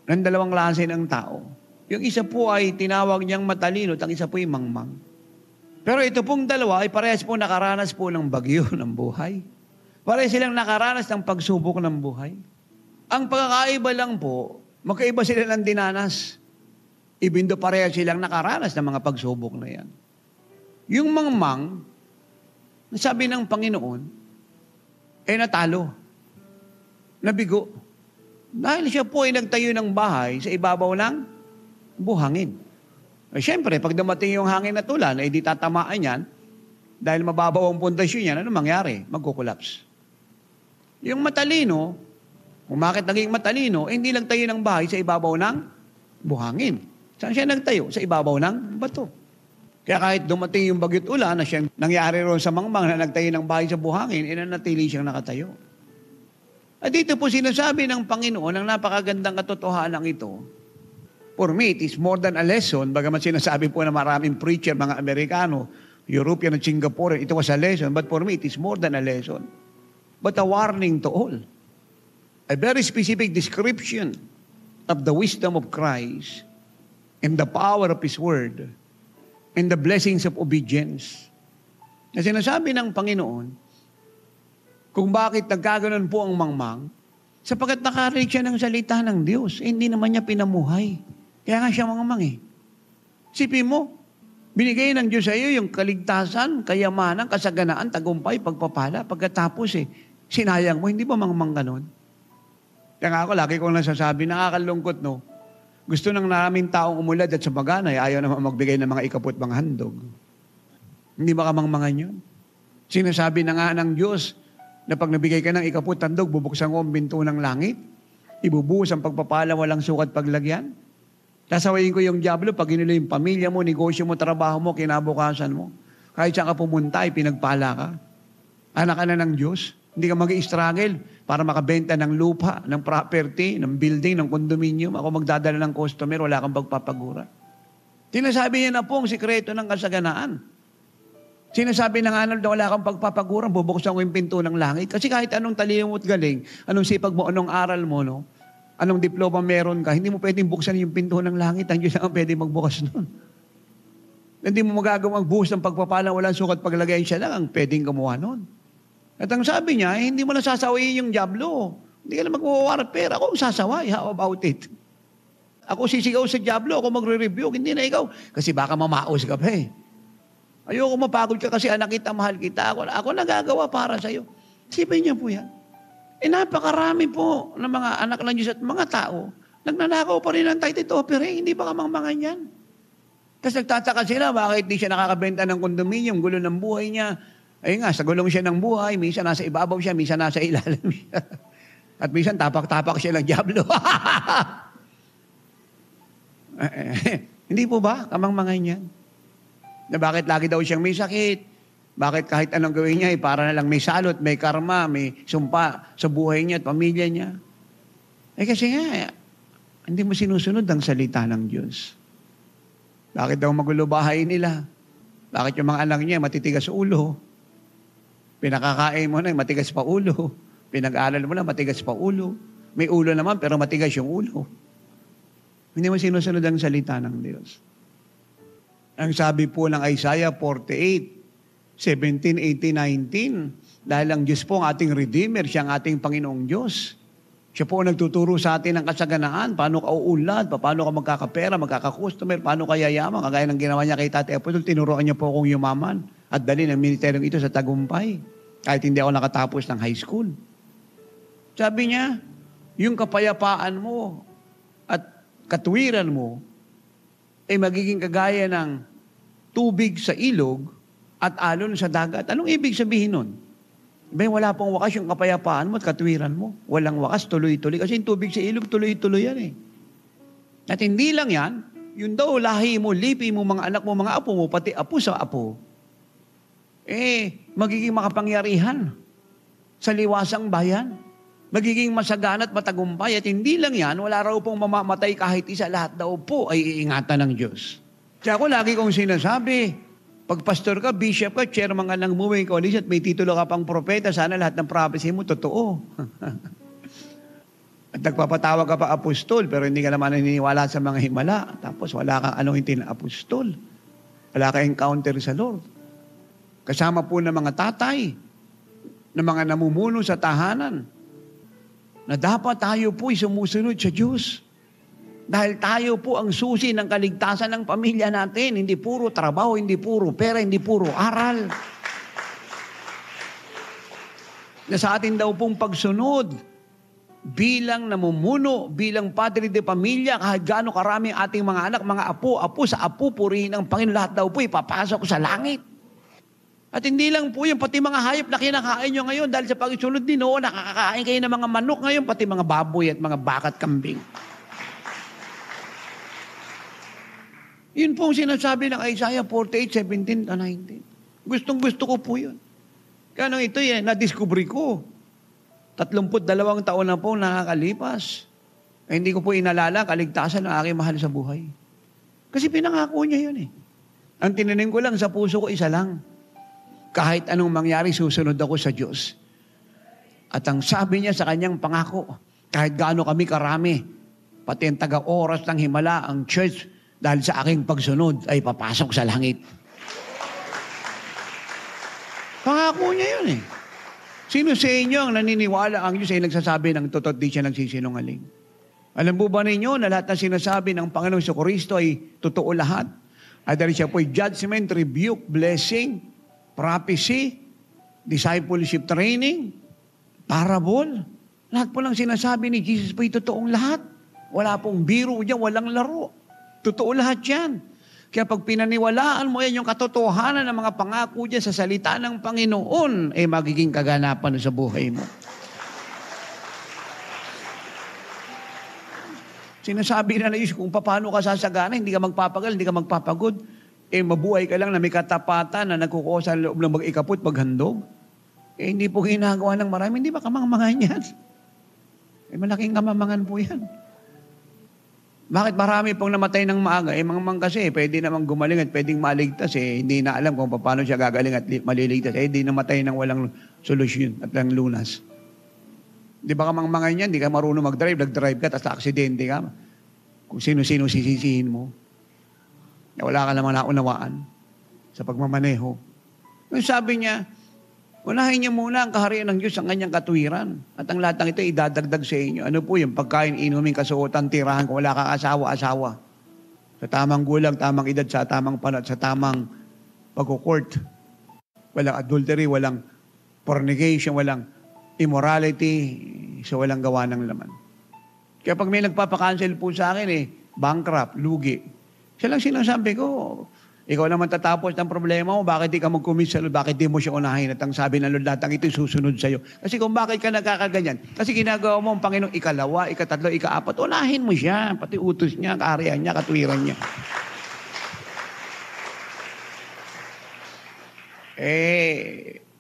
ng dalawang klase ng tao. Yung isa po ay tinawag niyang matalino at ang isa po ay mangmang. Pero ito pong dalawa ay parehas po nakaranas po ng bagyo ng buhay. Parehas silang nakaranas ng pagsubok ng buhay. Ang pagkakaiba lang po, magkaiba sila ng dinanas. Even though parehas silang nakaranas ng mga pagsubok na yan. Yung mangmang, nasabi ng Panginoon, ay natalo. Nabigo. Dahil siya po ay nagtayo ng bahay sa ibabaw ng buhangin. Eh, siyempre, pag dumating yung hangin at ulan, ay di tatamaan yan. Dahil mababaw ang pundasyon yan, ano mangyari? Magkukulaps. Yung matalino, kung bakit naging matalino, eh, hindi lang tayo ng bahay sa ibabaw ng buhangin. Saan siya nagtayo? Sa ibabaw ng bato. Kaya kahit dumating yung bagyo't ulan na siyang nangyari roon sa mangmang na nagtayo ng bahay sa buhangin, nanatili siyang nakatayo. At dito po sinasabi ng Panginoon ang napakagandang katotohanan ito. For me, it is more than a lesson. Bagamat sinasabi po na maraming preacher, mga Amerikano, European at Singaporean, it was a lesson. But for me, it is more than a lesson. But a warning to all. A very specific description of the wisdom of Christ and the power of His Word and the blessings of obedience. Na sinasabi ng Panginoon, kung bakit nagkaganon po ang mangmang, sapagkat nakarinig siya ng salita ng Diyos, hindi naman niya pinamuhay. Kaya nga siya mangmang eh. Sipin mo, binigay ng Diyos sa iyo yung kaligtasan, kayamanan, kasaganaan, tagumpay, pagpapala, pagkatapos sinayang mo, hindi ba mangmang ganon? Kaya nga ako, lagi kong nasasabi, nakakalungkot no, gusto ng naraming taong umulad at sumaganay, ayaw naman magbigay ng mga ikaput mga handog. Hindi ba kamangmangan yun? Sinasabi na nga ng Diyos na pag nabigay ka ng ikaput handog, bubuksan ko ang binto ng langit, ibubuhos ang pagpapala, walang sukat paglagyan. Sasawayin ko yung diablo pag ginulo yung pamilya mo, negosyo mo, trabaho mo, kinabukasan mo. Kahit saan ka pumunta, pinagpala ka. Anak ka na ng Diyos. Hindi ka mag-i-struggle para makabenta ng lupa, ng property, ng building, ng condominium. Ako magdadala ng customer, wala kang pagpapagura. Sinasabi niya na po ang sikreto ng kasaganaan. Sinasabi na nga na wala kang pagpapagura, bubuksan ko yung pinto ng langit. Kasi kahit anong talino mo at galing, anong sipag mo, anong aral mo, no? Anong diploma meron ka, hindi mo pwedeng buksan yung pinto ng langit. Ang Diyos lang pwedeng magbukas nun. Hindi mo magagawang buhos ng pagpapala, walang sukat paglagay, siya lang ang pwedeng gumawa nun. At ang sabi niya, hindi mo na sasawayin yung diablo. Hindi ka na magwawarat pera. Ako ang sasaway. How about it? Ako sisigaw sa diablo, ako magre-review. Hindi na ikaw. Kasi baka mamaos ka pa eh. Ayoko mapagod ka kasi anak kita, mahal kita. Ako nagagawa para sa'yo. Sipin niyo po yan. Napakarami po ng mga anak ng Diyos at mga tao, nagnanakaw pa rin ng tithe offering, hindi ba kamangmangan yan? Tapos nagtataka sila, bakit di siya nakakabenta ng kondominium, gulo ng buhay niya. Ay nga, sa gulong siya ng buhay, minsan nasa ibabaw siya, minsan nasa ilalim siya. At minsan tapak-tapak siya ng diablo. Hindi po ba kamangmangan yan? Na bakit lagi daw siyang may sakit? Bakit kahit anong gawin niya, para na lang may salot, may karma, may sumpa sa buhay niya at pamilya niya? Kasi nga, hindi mo sinusunod ang salita ng Diyos. Bakit daw magulo bahay nila? Bakit yung mga anak niya matitigas sa ulo? Pinakakain mo na, matigas pa ulo. Pinag-aaral mo na, matigas pa ulo. May ulo naman, pero matigas yung ulo. Hindi mo sinusunod ang salita ng Diyos. Ang sabi po ng Isaiah 48, 17, 18, 19, dahil ang Diyos po ang ating Redeemer, siya ang ating Panginoong Diyos. Siya po ang nagtuturo sa atin ng kasaganaan, paano ka uunlad, paano ka magkakapera, magkakakustomer, paano ka yayaman. Kagaya ng ginawa niya kay Tatay Apostol, tinuruan niya po akong yumaman at dali ng ministeryong ito sa tagumpay. Kahit hindi ako nakatapos ng high school. Sabi niya, yung kapayapaan mo at katuwiran mo ay magiging kagaya ng tubig sa ilog at alon sa dagat. Anong ibig sabihin nun? Wala pong wakas yung kapayapaan mo at katwiran mo. Walang wakas, tuloy-tuloy. Kasi yung tubig sa ilog, tuloy-tuloy yan eh. At hindi lang yan, yun daw lahi mo, lipi mo, mga anak mo, mga apo mo, pati apo sa apo, magiging makapangyarihan sa liwasang bayan. Magiging masagana at matagumpay. At hindi lang yan, wala raw pong mamamatay kahit isa, lahat daw po ay iingatan ng Diyos. Kaya ako lagi kong sinasabi, pag pastor ka, bishop ka, chairman ka ng moving coalition at may titulo ka pang propeta, sana lahat ng prophecy mo totoo. At nagpapatawag ka pa apostol, pero hindi ka naman naniniwala sa mga himala. Tapos wala kang anointing na apostol. Wala kang encounter sa Lord. Kasama po ng mga tatay, ng mga namumuno sa tahanan, na dapat tayo po sumusunod sa Diyos. Dahil tayo po ang susi ng kaligtasan ng pamilya natin. Hindi puro trabaho, hindi puro pera, hindi puro aral. Na sa atin daw pong pagsunod, bilang namumuno, bilang padre de pamilya, kahit gaano karaming ating mga anak, mga apo, sa apo, purihin ng Panginoon, lahat daw po ipapasok sa langit. At hindi lang po yung pati mga hayop na kinakain nyo ngayon dahil sa pagsunod din, nakakakain kayo ng mga manok ngayon, pati mga baboy at mga baka at kambing. Yun po ang sinasabi ng Isaiah 48:17-19. Gustong-gusto ko po yun. Kaya nung ito na-discovery ko. 32 taon na po nakakalipas. Hindi ko po inalala kaligtasan ng aking mahal sa buhay. Kasi pinangako niya yun eh. Ang tinanim ko lang sa puso ko, isa lang. Kahit anong mangyari, susunod ako sa Diyos. At ang sabi niya sa kanyang pangako, kahit gaano kami karami, pati ang taga-oras ng himala, ang church, dahil sa aking pagsunod, ay papasok sa langit. Pangako niya yun eh. Sino sa inyo ang naniniwala ang Diyos ay nagsasabi ng totoo, di siya nagsisinungaling? Alam mo ba ninyo na lahat ng sinasabi ng Panginoong Jesucristo ay totoo lahat? At dahil siya po ay judgment, rebuke, blessing, prophecy, discipleship training, parable. Lahat po lang sinasabi ni Jesus po ay totoong lahat. Wala pong biro diyan, walang laro. Totoo lahat yan. Kaya pag pinaniwalaan mo yan, yung katotohanan ng mga pangako dyan sa salita ng Panginoon, magiging kaganapan sa buhay mo. Sinasabi na Diyos, kung paano ka sasagana, hindi ka magpapagal, hindi ka magpapagod, mabuhay ka lang na may katapatan na nagkukuha sa loob ng mag-ikapot, maghandog. Hindi po ginagawa ng marami, hindi ba kamangmangan yan? Malaking kamamangan po yan. Bakit marami pong namatay ng maaga? Mga kasi, pwede namang gumaling at pwedeng maligtas. Hindi na alam kung paano siya gagaling at maliligtas. Hindi namatay ng walang solusyon at ng lunas. Di ba kamangmangan yan? Di ka marunong mag-drive. Nag-drive ka, tapos aksidente ka. Kung sino-sino sisisihin mo. Wala ka namang naunawaan sa pagmamaneho. Yung sabi niya, unahin niyo muna ang kaharian ng Diyos ang kanyang katwiran. At ang lahat ng ito idadagdag sa inyo. Ano po yung pagkain, inumin, kasuotan, tirahan kung wala kang asawa. Sa tamang gulang, tamang edad, sa tamang panat, sa tamang pagkukort. Walang adultery, walang fornication, walang immorality, so walang gawa ng laman. Kaya pag may nagpapakancel po sa akin, bankrupt, lugi. Siya lang sinasabi ko, ikaw naman tatapos ng problema mo, bakit di ka mag-commit sa Lord, bakit di mo siya unahin? At ang sabi ng Lord, lahat ang ito'y susunod sa'yo. Kasi kung bakit ka nagkakaganyan, kasi ginagawa mo ang Panginoong ikalawa, ikatatlo, ikaapat, unahin mo siya, pati utos niya, kaarihan niya, katwiran niya.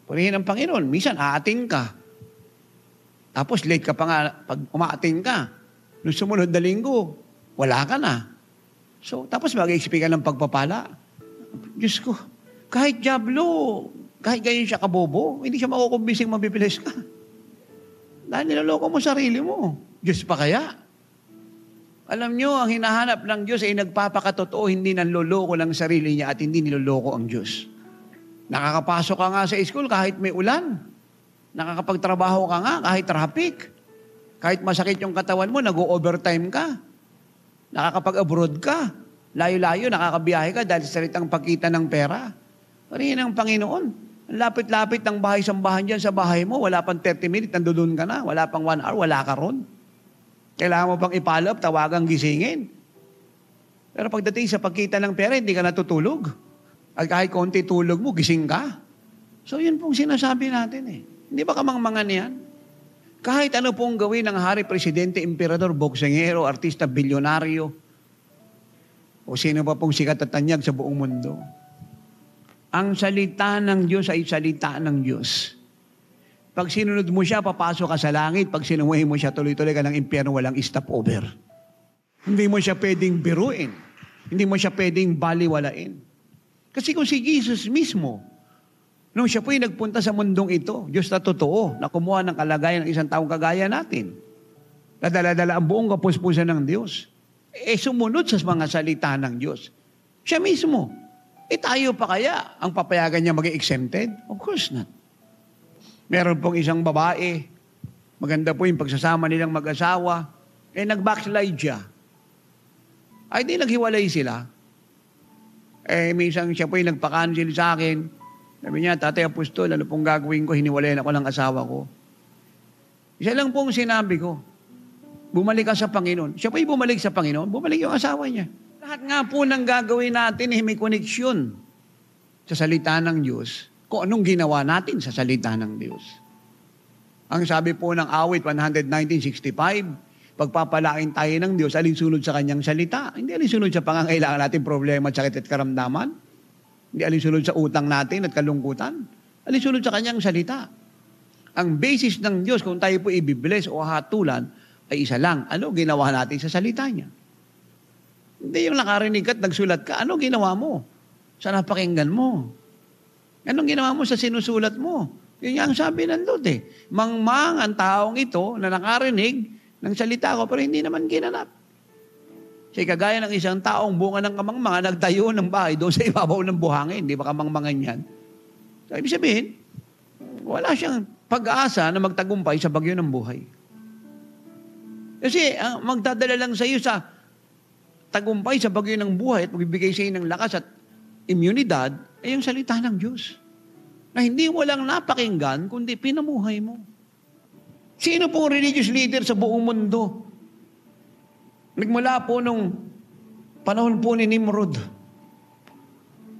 Purihin ang Panginoon, minsan aating ka. Tapos late ka pa nga, pag umaating ka, nung sumunod na linggo, wala ka na. So, tapos mag-expect ka ng pagpapala. Diyos ko, kahit diablo, kahit ganyan siya kabobo, hindi siya makukumbising mabibilis ka. Dahil niloloko mo sarili mo. Diyos pa kaya? Alam nyo, ang hinahanap ng Diyos ay nagpapakatotoo, hindi nanloloko ng sarili niya at hindi niloloko ang Diyos. Nakakapasok ka nga sa school kahit may ulan. Nakakapagtrabaho ka nga kahit traffic. Kahit masakit yung katawan mo, nag-overtime ka. Nakakapag-abroad ka. Layo-layo, nakakabiyahe ka dahil sa salitang pagkita ng pera. Parihin ng Panginoon. Ang lapit-lapit ng bahay-sambahan dyan sa bahay mo, wala pang 30 minutes, nandoon ka na. Wala pang 1 hour, wala ka ron. Kailangan mo pang ipalap, tawagang gisingin. Pero pagdating sa pagkita ng pera, hindi ka natutulog. At kahit konti tulog mo, gising ka. So yun pong sinasabi natin eh. Hindi ba kamangmangan yan? Kahit ano pong gawin ng hari, presidente, emperador, boksingero, artista, bilyonaryo, o sino pa pong sikat at tanyag sa buong mundo. Ang salita ng Diyos ay salita ng Diyos. Pag sinunod mo siya, papasok ka sa langit. Pag sinuwi mo siya, tuloy-tuloy ka ng impyerno, walang stopover. Hindi mo siya pwedeng biruin. Hindi mo siya pwedeng baliwalain. Kasi kung si Jesus mismo, nung siya po'y nagpunta sa mundong ito, Diyos na totoo, na kumuha ng kalagayan ng isang taong kagaya natin, nadala-dala ang buong kapuspusan ng Diyos, sumunod sa mga salita ng Diyos. Siya mismo. Tayo pa kaya ang papayagan niya maging exempted? Of course not. Meron pong isang babae, maganda po yung pagsasama nilang mag-asawa, nag-backslide siya. Ay di naghiwalay sila. Minsan siya po yung nagpa-cancel sa akin. Sabi niya, Tatay Apostol, ano pong gagawin ko? Hiniwalayan ako ng asawa ko. Isa lang pong sinabi ko, bumalik ka sa Panginoon. Siya po'y bumalik sa Panginoon, bumalik yung asawa niya. Lahat nga po ng gagawin natin may koneksyon sa salita ng Diyos kung anong ginawa natin sa salita ng Diyos. Ang sabi po ng awit 119:65, pagpapalain tayo ng Diyos, alinsunod sa Kanyang salita. Hindi alinsunod sa pangangailangan natin, problema, sakit at karamdaman. Hindi alinsunod sa utang natin at kalungkutan. Alinsunod sa Kanyang salita. Ang basis ng Diyos kung tayo po ibibless o hatulan ay isa lang. Ano ginawa natin sa salita niya? Hindi yung nakarinig ka at nagsulat ka. Ano ginawa mo sa napakinggan mo? Anong ginawa mo sa sinusulat mo? Yun ang sabi ng Lord eh. Mangmang ang taong ito na nakarinig ng salita ko pero hindi naman ginanap. Kasi kagaya ng isang taong bunga ng kamangmangan, nagtayo ng bahay doon sa ibabaw ng buhangin. Di ba kamangmangan yan? So, ibig sabihin, wala siyang pag-aasa na magtagumpay sa bagyo ng buhay. Kasi magdadala lang sa iyo sa tagumpay sa bagyo ng buhay at magbibigay sa iyo ng lakas at immunidad ay yung salita ng Diyos. Na hindi mo lang napakinggan, kundi pinamuhay mo. Sino pong religious leader sa buong mundo? Nagmula po nung panahon po ni Nimrod,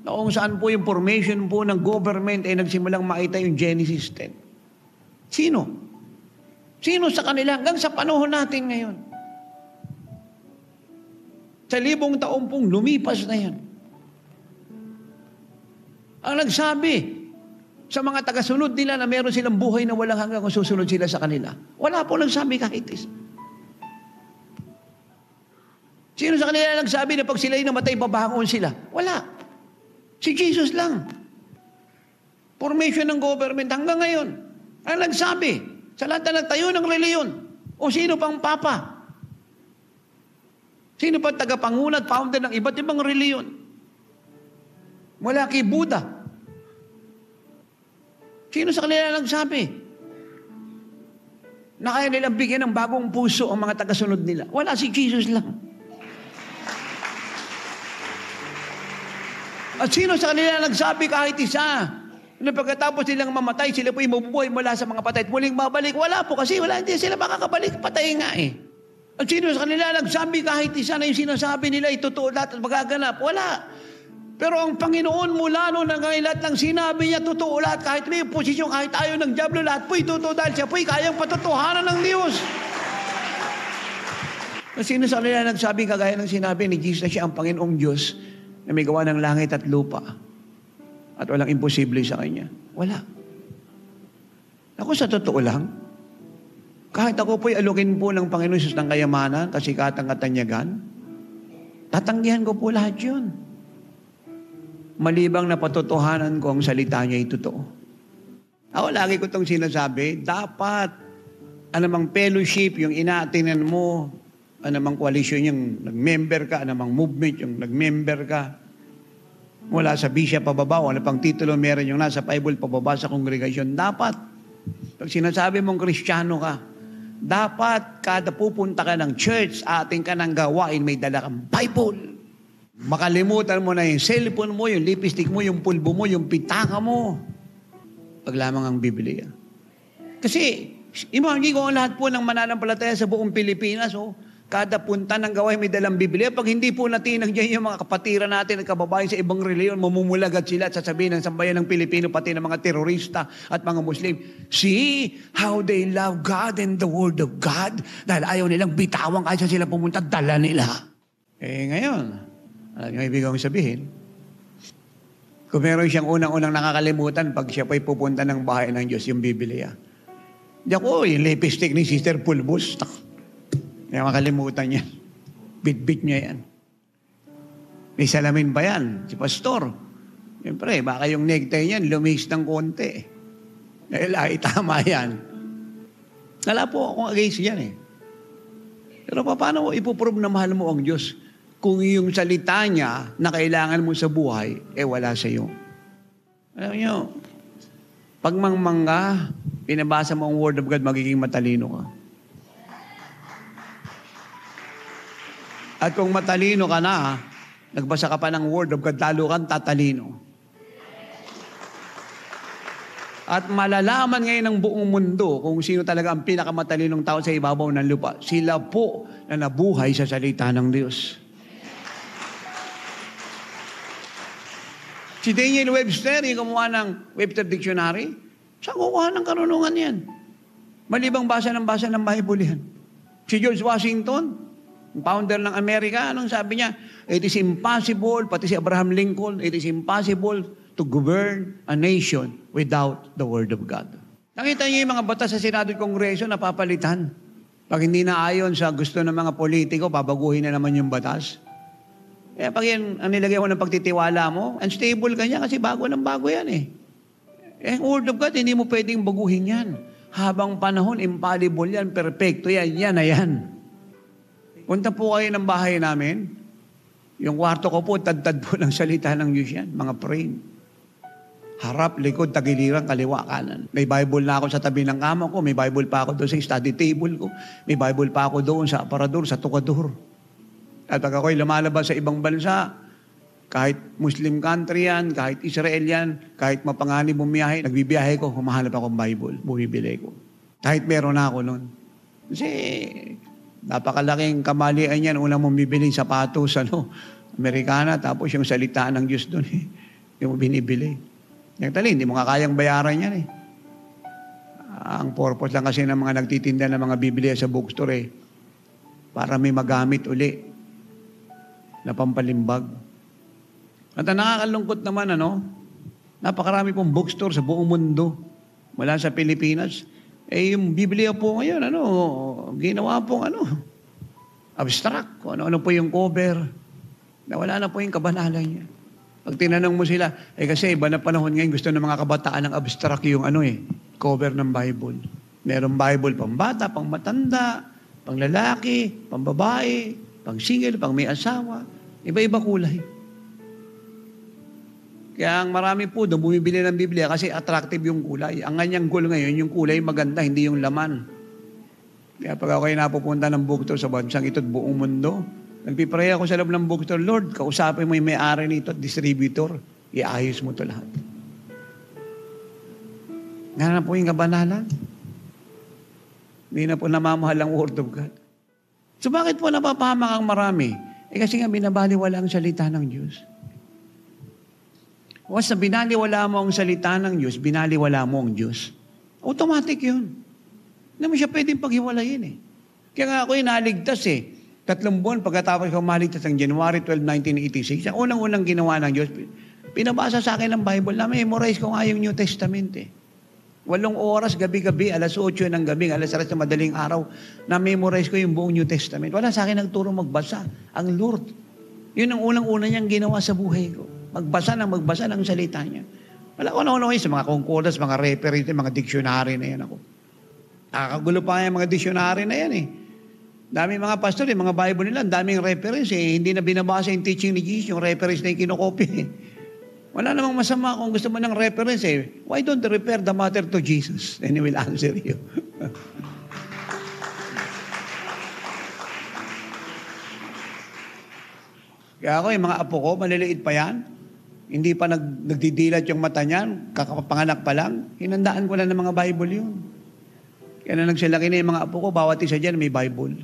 na kung saan po yung formation po ng government ay nagsimulang makita yung Genesis 10. Sino? Sino sa kanila hanggang sa panahon natin ngayon? Sa 1,000 taong pong lumipas na yan. Ang nagsabi sa mga tagasunod nila na meron silang buhay na walang hanggang kung susunod sila sa kanila. Wala po nagsabi kahit isa. Sino sa kanila nagsabi na pag sila'y namatay, babangon sila? Wala. Si Jesus lang. Formation ng government hanggang ngayon. Ang nagsabi sa lahat na nagtayo ng reliyon o sino pang papa? Sino pa tagapangulat, founder ng iba't ibang reliyon? Mula kay Buddha. Sino sa kanila nagsabi na kaya nilang bigyan ng bagong puso ang mga tagasunod nila? Wala, si Jesus lang. At sino sa kanila nagsabi kahit isa na pagkatapos nilang mamatay, sila po'y mabubuhay mula sa mga patay at muling babalik? Wala po kasi hindi sila makakabalik. Patay nga eh. At sino sa kanila nagsabi kahit isa na yung sinasabi nila ay totoo lahat at magaganap? Wala. Pero ang Panginoon mula noon hanggang lahat ng sinabi niya, totoo lahat. Kahit may posisyon, kahit ayaw ng Diablo, lahat po'y totoo dahil siya po'y kayang patotohanan ng Diyos. At sino sa kanila nagsabi kagaya ng sinabi ni Jesus na siya ang Panginoong Diyos na may gawa ng langit at lupa at walang imposible sa Kanya? Wala. Ako sa totoo lang, kahit ako po'y alukin po ng Panginoon Jesus ng kayamanan, kasikatan, katanyagan, tatanggihan ko po lahat yun. Malibang na patotohanan ko ang salita niya ay totoo. Ako lagi ko itong sinasabi, dapat anumang fellowship yung inaatinan mo, anumang koalisyon yung nag-member ka, anumang movement yung nag-member ka, mula sa bisya pababa, wala pang titulo, meron yung nasa Bible pababa sa kongregasyon. Dapat, pag sinasabi mong Kristiyano ka, Dapat kada pupunta ka ng church, ating ka ng gawain, may dala kang Bible. Makalimutan mo na yung cellphone mo, yung lipstick mo, yung pulbo mo, yung pitaka mo. Pag lamang ang Biblia. Kasi, imagine ko ang lahat po ng mananampalataya sa buong Pilipinas, kada punta ng gawain may dalang Biblia. Pag hindi po natinag dyan yung mga kapatiran natin at kababayan sa ibang reliyon, mamumulagat sila at sasabihin ng sambayan ng Pilipino, pati ng mga terorista at mga Muslim, see how they love God and the Word of God. Dahil ayaw nilang bitawan kahit saan sila pumunta, dala nila. Ngayon, alam niyo ibig kong sabihin, kung meron siyang unang-unang nakakalimutan pag siya pa'y pupunta ng bahay ng Diyos, yung Biblia. Di ako, yung lipstick ni Sister Pulbus, kaya makalimutan niya. Bit-bit niya yan. May salamin pa yan, si Pastor. Siyempre, baka yung necktie niyan, lumis ng konti. Dahil tama yan. Wala po akong against yan eh. Pero paano mo ipoprove na mahal mo ang Diyos kung yung salita niya na kailangan mo sa buhay, wala sa iyo? Alam niyo, pag mangmangga, pinabasa mo ang Word of God, magiging matalino ka. At kung matalino ka na, nagbasa ka pa ng Word of God, lalo kang tatalino. At malalaman ngayon ng buong mundo kung sino talaga ang pinakamatalinong tao sa ibabaw ng lupa. Sila po na nabuhay sa salita ng Diyos. Si Daniel Webster, yung gumawa ng Webster Dictionary, saan kukuha ng karunungan yan? Malibang basa ng Bible yan. Si George Washington, founder ng Amerika, anong sabi niya? It is impossible, pati si Abraham Lincoln, it is impossible to govern a nation without the Word of God. Nakita niyo yung mga batas sa Senado at Kongreso na papalitan. Pag hindi na ayon sa gusto ng mga politiko, babaguhin na naman yung batas. Kaya pag yan, ang nilagay mo ng pagtitiwala mo, unstable ka niya kasi bago yan eh. Ang Word of God, hindi mo pwedeng baguhin yan. Habang panahon, infallible yan, perfecto yan, yan na yan. Punta po kayo ng bahay namin. Yung kwarto ko po, tad-tad po ng salita ng Diyos yan. Mga frame. Harap, likod, tagiliran, kaliwa, kanan. May Bible na ako sa tabi ng kama ko. May Bible pa ako doon sa study table ko. May Bible pa ako doon sa aparador, sa tukador. At pag ako'y lumalabas sa ibang bansa, kahit Muslim country yan, kahit Israel yan, kahit mapangani bumiyahe, nagbibiyahe ko, humahanap akong Bible, bumibili ko. Kahit meron na ako noon. Kasi napakalaking kamalian yan. Unang mong bibili sapatos, Amerikana, tapos yung salita ng Diyos doon, yung binibili. Yung tali, hindi mo kayang bayaran yan eh. Ang purpose lang kasi ng mga nagtitinda ng mga Biblia sa bookstore para may magamit uli na pampalimbag. At ang nakakalungkot naman, napakarami pong bookstore sa buong mundo mula sa Pilipinas. Yung Biblia po ngayon, ginawa pong abstract. Kung ano po yung cover. Nawala na po yung kabanalan niya. Pag tinanong mo sila, kasi iba na panahon ngayon, gusto ng mga kabataan ng abstract yung cover ng Bible. Merong Bible pang bata, pang matanda, pang lalaki, pang babae, pang single, pang may asawa. Iba-iba kulay. Kaya ang marami po doon bumibili ng Biblia kasi attractive yung kulay. Ang kanyang goal ngayon, yung kulay maganda, hindi yung laman. Kaya pag ako ay napupunta ng bookstore sa bansang ito at buong mundo, nagpipray ako sa loob ng bookstore, Lord, kausapin mo yung may-ari nito at distributor, iayos mo ito lahat. Nga na po yung kabanalan. Hindi na po namamahal ang Word of God. So bakit po napapahamak ang marami? Kasi nga binabaliwala ang salita ng Diyos. Once na binaliwala mo ang salita ng Diyos, binaliwala mo ang Diyos. Automatic yun. Hindi mo siya pwedeng paghiwalayin eh. Kaya nga ako naligtas 3 buwan pagkatapos ko maligtas ng January 12, 1986. Ang unang-unang ginawa ng Diyos, pinabasa sa akin ng Bible na memorize ko nga yung New Testament 8 oras, gabi-gabi, alas 8 ng gabi, alas 3 ng madaling araw, na-memorize ko yung buong New Testament. Wala sa akin nagturo magbasa. Ang Lord. Yun ang unang-una niyang ginawa sa buhay ko. Magbasa ng salita niya. Wala ko na sa mga concordance, mga reference, mga dictionary na yan ako. Nakakagulo pa yung mga dictionary na yan Dami mga pastor, mga Bible nila, daming reference hindi na binabasa yung teaching ni Jesus, yung reference na yung kinokopy Wala namang masama kung gusto mo ng reference Why don't you refer the matter to Jesus? And He will answer you. Kaya ako, yung mga apo ko, maliliit pa yan. Hindi pa nagdidilat yung mata niyan, kakapanganak pa lang. Hinandaan ko na ng mga Bible yun. Kaya na nagsalaki na yung mga apo ko, bawat isa dyan may Bible.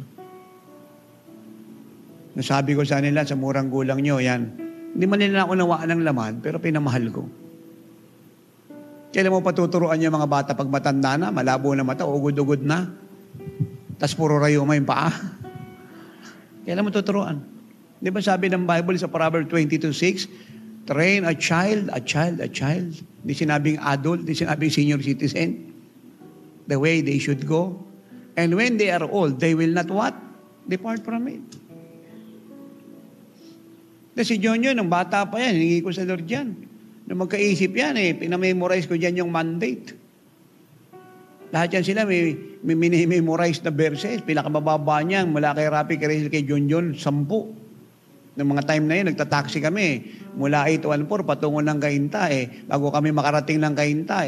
Nasabi ko sa nila, sa murang gulang nyo, yan. Hindi man nila ako nawaan ng laman, pero pinamahal ko. Kailan mo patuturuan yung mga bata pag matanda na, malabo na mata, ugod-ugod na. Tas puro rayuma yung paa. Kailan mo tuturuan? Di ba sabi ng Bible sa Proverbs 22:6, train a child, a child, a child. Di sinabing adult, di sinabing senior citizen. The way they should go. And when they are old, they will not what? Depart from it. Si John yun, nung bata pa yan, hiningi ko sa Lord yan. Nung magkaisip yan, pinamemorize ko dyan yung mandate. Lahat yan sila may memorize na verses. Pinakamababa niyan, mula kay Rafi, kay Rizal, kay John, 10. Noong mga time na yun, nagtataksi kami. Mula 814, patungo ng Cainta. Bago kami makarating ng Cainta,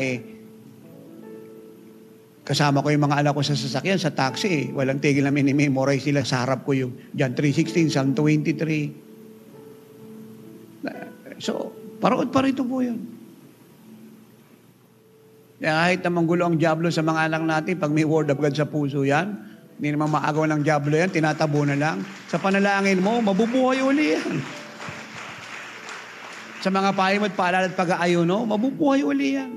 kasama ko yung mga anak ko sa sasakyan, sa taxi. Walang tigil na minimemorize sila. Sa harap ko yung John 3:16, Psalm 23. So, parood pa rito po yun. Kaya kahit na manggulo ang diablo sa mga anak natin, pag may word of God sa puso yan, hindi naman maagaw ng diablo yan, tinatabo na lang. Sa panalangin mo, mabubuhay uli yan. Sa mga payo at paalala at pag-aayono, mabubuhay uli yan.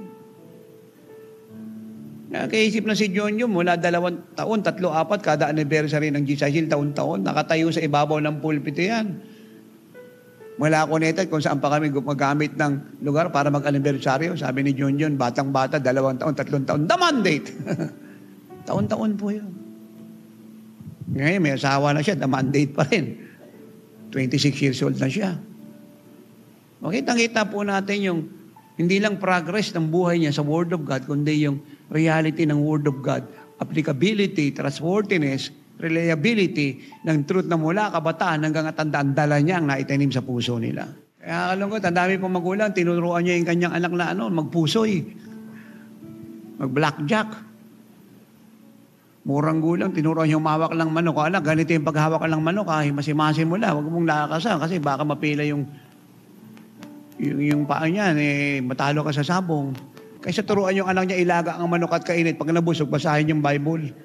Nakaisip na si John yung mula 2 taon, 3, 4, kada anniversary ng GCIL, taon-taon, nakatayo sa ibabaw ng pulpito yan. Mula ako nito, kung saan pa kami gumagamit ng lugar para mag-anibersaryo, sabi ni John, batang-bata, 2 taon, 3 taon, the mandate. Taon-taon po yun. Ngayon, may asawa na siya, the mandate pa rin. 26 years old na siya. Makita-kita po natin yung hindi lang progress ng buhay niya sa Word of God, kundi yung reality ng Word of God, applicability, trustworthiness, reliability ng truth na mula kabataan hanggang tandaan, dala niya ang naitanim sa puso nila. Kaya kalungkot, ang dami pong magulang, tinuruan niya yung kanyang anak na magpusoy, mag-blackjack. Murang gulang, tinuruan niya humawak lang manok. Anak, ganito yung paghawak lang manok, masimasin mo lang, huwag mong nakakasan kasi baka mapila yung paa niya, matalo ka sa sabong. Kaysa turuan yung anak niya ilaga ang manok at kainit, pag nabusog, basahin yung Bible.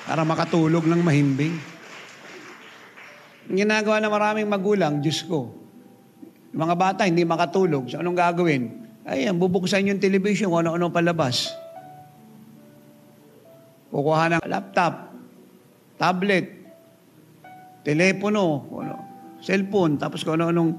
Para makatulog ng mahimbing. Ang ginagawa ng maraming magulang, Diyos ko, yung mga bata hindi makatulog, so anong gagawin? Bubuksan yung television, ano-ano palabas. Kukuha ng laptop, tablet, telepono, cellphone, tapos kung ano-anong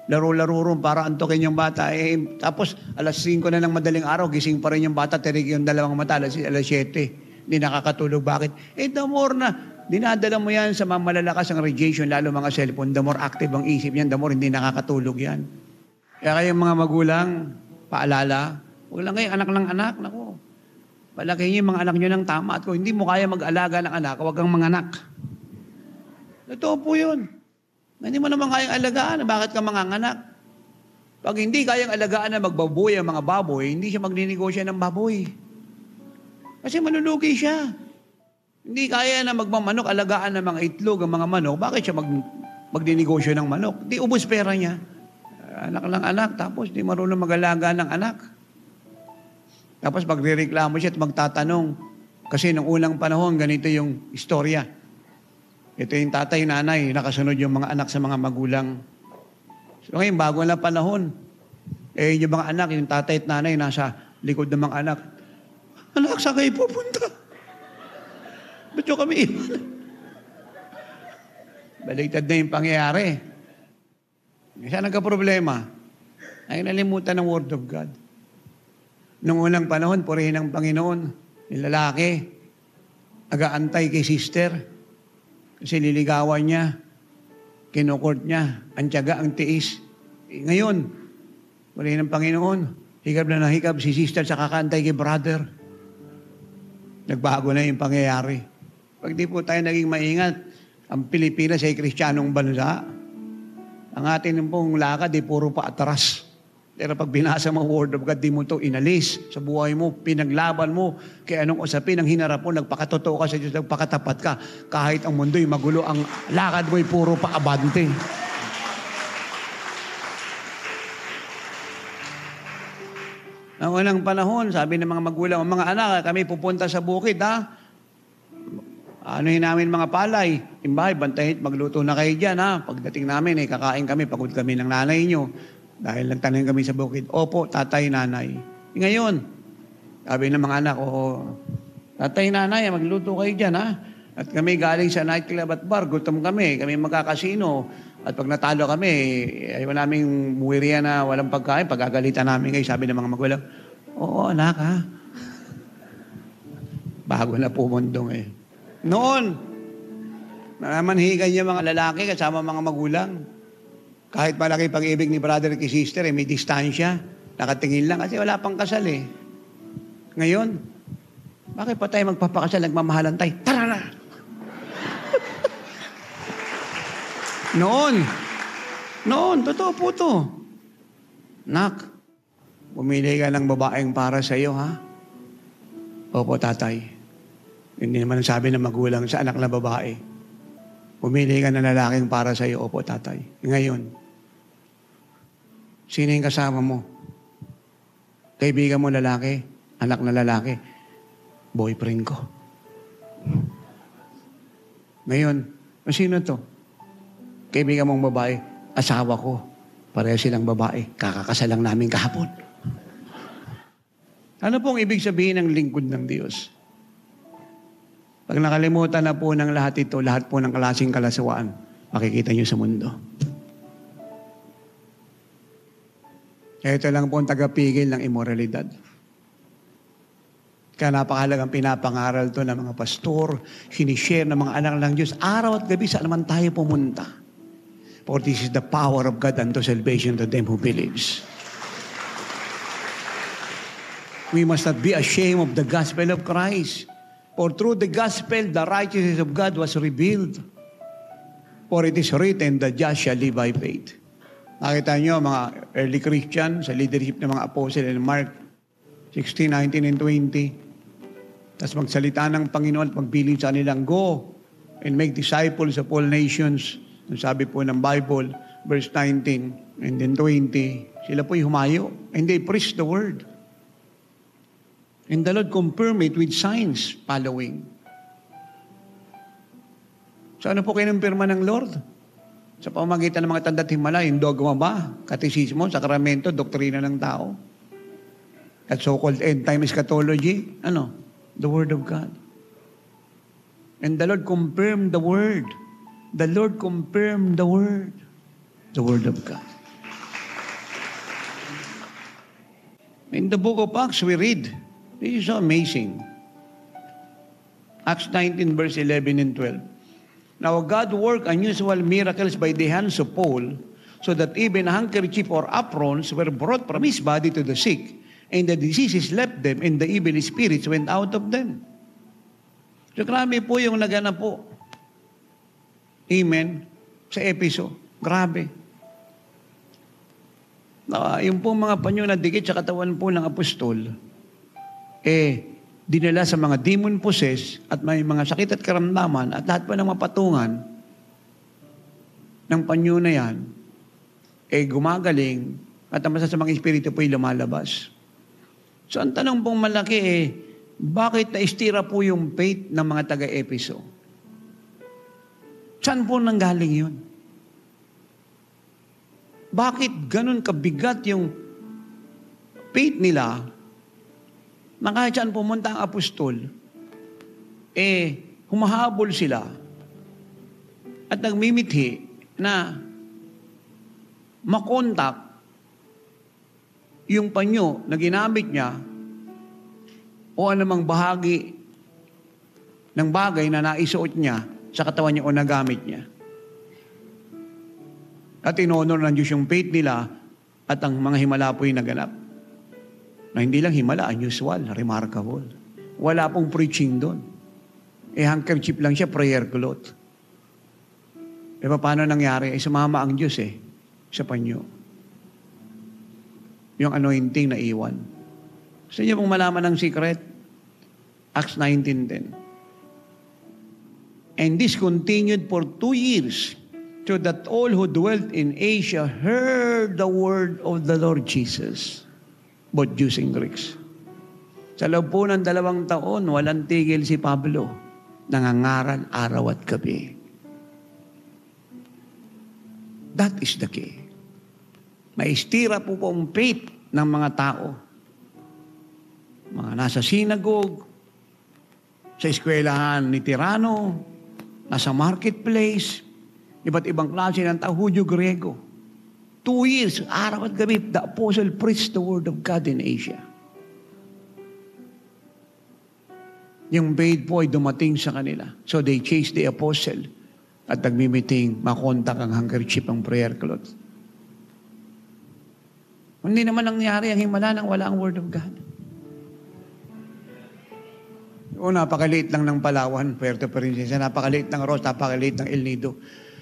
laro-laro ron para antokin yung bata. Tapos alas 5 na ng madaling araw, gising pa rin yung bata, tirig yung 2 mata, alas 7. Hindi nakakatulog. Bakit? The more na dinadala mo yan sa mga malalakas ang radiation, lalo mga cellphone, the more active ang isip yan, the more hindi nakakatulog yan. Kaya kayong mga magulang, paalala, huwag lang kayo anak ng anak. Naku, palakihin yung mga anak nyo ng tama. At kung hindi mo kaya mag-alaga ng anak, huwag kang manganak. Totoo po yun. Hindi mo naman kayang alagaan, bakit ka manganganak? Pag hindi kayang alagaan na magbaboy ang mga baboy, hindi siya magninegosyo ng baboy. Kasi malulugi siya. Hindi kaya na magmamanok, alagaan ng mga itlog, ang mga manok. Bakit siya magdinegosyo ng manok? Di ubos pera niya. Anak lang anak, tapos di marunong mag-alaga ng anak. Tapos magre-reklamo siya at magtatanong. Kasi nung unang panahon, ganito yung istorya. Ito yung tatay, nanay, nakasunod yung mga anak sa mga magulang. So ngayon, bago na panahon, yung mga anak, yung tatay at nanay, nasa likod ng mga anak. Anak, saan kayo pupunta? Ba't yung kami iwan? Baliktad na yung pangyayari. Isa nagka-problema. Ay nalimutan ng Word of God. Nung unang panahon, purihin ng Panginoon, yung lalaki, aga-antay kay sister, kasi liligawan niya, kinukort niya, ang tiyaga, ang tiis. Ngayon, purihin ng Panginoon, hikab na hikab, si sister sa kakantay kay brother. Nagbago na yung pangyayari. Pag di po tayo naging maingat, ang Pilipinas ay kristyanong bansa. Ang atin pong lakad ay puro pa atras. Pero pag binasa mo ang Word of God, di mo to inalis sa buhay mo, pinaglaban mo, kaya anong usapin ang hinarap mo, nagpakatotoo ka sa Diyos, nagpakatapat ka, kahit ang mundo'y magulo, ang lakad mo'y puro paabante. Ang unang panahon, sabi ng mga magulang, mga anak, kami pupunta sa bukid, ha? Anuhin namin mga palay, imbay, bantahin, magluto na kayo dyan, ha? Pagdating namin, kakain kami, pagod kami ng nanay nyo. Dahil nagtanong kami sa bukid, opo, tatay, nanay. Ngayon, sabi ng mga anak, tatay, nanay, magluto kayo dyan, ha? At kami galing sa nightclub at bar, gutom kami magkakasino. At pag natalo kami, ayaw naming muwiriya na walang pagkain, pagagalitan namin kayo, sabi ng mga magulang, oo, anak, ha? Bago na pumundong eh. Noon, manhigan niya mga lalaki kasama mga magulang. Kahit malaki pag-ibig ni brother at sister, may distansya. Nakatingin lang kasi wala pang kasal eh. Ngayon, bakit pa tayo magpapakasal, nagmamahalan tayo? Tara na! Noon, totoo po to. Nak, pumili ka ng babaeng para sa iyo, ha? Opo, tatay. Hindi naman sabi ng magulang sa anak na babae. Pumili ka ng lalaking para sa iyo, opo, tatay. Ngayon, sino yung kasama mo? Kaibigan mo lalaki, anak na lalaki, boyfriend ko. Ngayon, sino to? Kaibigan mong babae, asawa ko. Pareho silang babae. Kakakasal lang namin kahapon. Ano pong ibig sabihin ng lingkod ng Diyos? Pag nakalimutan na po ng lahat ito, lahat po ng klaseng kalaswaan, makikita nyo sa mundo. Ito lang po ang tagapigil ng immoralidad. Kaya napakahalagang pinapangaral to ng mga pastor, sinishare ng mga anak ng Diyos, araw at gabi saan naman tayo pumunta. For this is the power of God unto salvation to them who believes. We must not be ashamed of the gospel of Christ. For through the gospel, the righteousness of God was revealed. For it is written, the just shall live by faith. Nakita nyo, mga early Christian, sa leadership ng mga apostle in Mark 16, 19, and 20. Tapos magsalita ng Panginoon at magbilin sa kanilang, go and make disciples of all nations. Ang sabi po ng Bible, verse 19 and then 20, sila po'y humayo and they preach the word. And the Lord confirmed it with signs following. So ano po kinumpirma ng Lord? Sa pamamagitan ng mga tanda't himala, yung dogma ba, katisismo, sakramento, doktrina ng tao, at so-called end time eschatology, the Word of God. And the Lord confirmed the Word. The Lord confirmed the Word of God. In the book of Acts, we read, this is so amazing. Acts 19, verse 11 and 12. Now God worked unusual miracles by the hands of Paul, so that even a handkerchief or aprons were brought from his body to the sick, and the diseases left them, and the evil spirits went out of them. So grabe po yung naganap po. Amen. Sa Episo. Grabe. Yung pong mga panyo na dikit sa katawan po ng apostol, dinala sa mga demon possessed at may mga sakit at karamdaman at lahat pa ng mapatungan ng panyo na yan, gumagaling at ang masasamang espiritu po'y lumalabas. So ang tanong pong malaki bakit naistira po yung faith ng mga taga-Episo? Saan po nanggaling yun? Bakit ganun kabigat yung faith nila na kahit saan pumunta ang apostol, humahabol sila at nagmimithi na makontak yung panyo na ginamit niya o anumang bahagi ng bagay na naisuot niya sa katawan niya o nagamit niya. At inonor ng Diyos yung faith nila at ang mga himala po'y naganap. Na hindi lang himala, unusual, remarkable. Wala pong preaching doon. Handkerchief lang siya, prayer cloth. Paano nangyari? Sumama ang Diyos sa panyo. yung anointing na iwan. Gusto niyo pong malaman ng secret? Acts 19:10. And this continued for 2 years, so that all who dwelt in Asia heard the word of the Lord Jesus, both Jews and Greeks. Sa loob po ng 2 taon, walang tigil si Pablo. Nangangaral araw at gabi. That is the key. Maistira po ang faith ng mga tao. Mga nasa synagogue, sa eskwelahan ni Tirano, nasa marketplace, iba't ibang klase ng tao, Hudyo, Griego. 2 years, araw at gabi, the apostle preached the word of God in Asia. Yung faith po ay dumating sa kanila. So they chased the apostle at nagmi-meeting, makontak ang handkerchief ang prayer cloth. Hindi naman nangyari ang himala nang wala ang word of God. O napakaliit lang ng Palawan, Puerto Princesa, napakaliit ng Ross, napakaliit ng El Nido.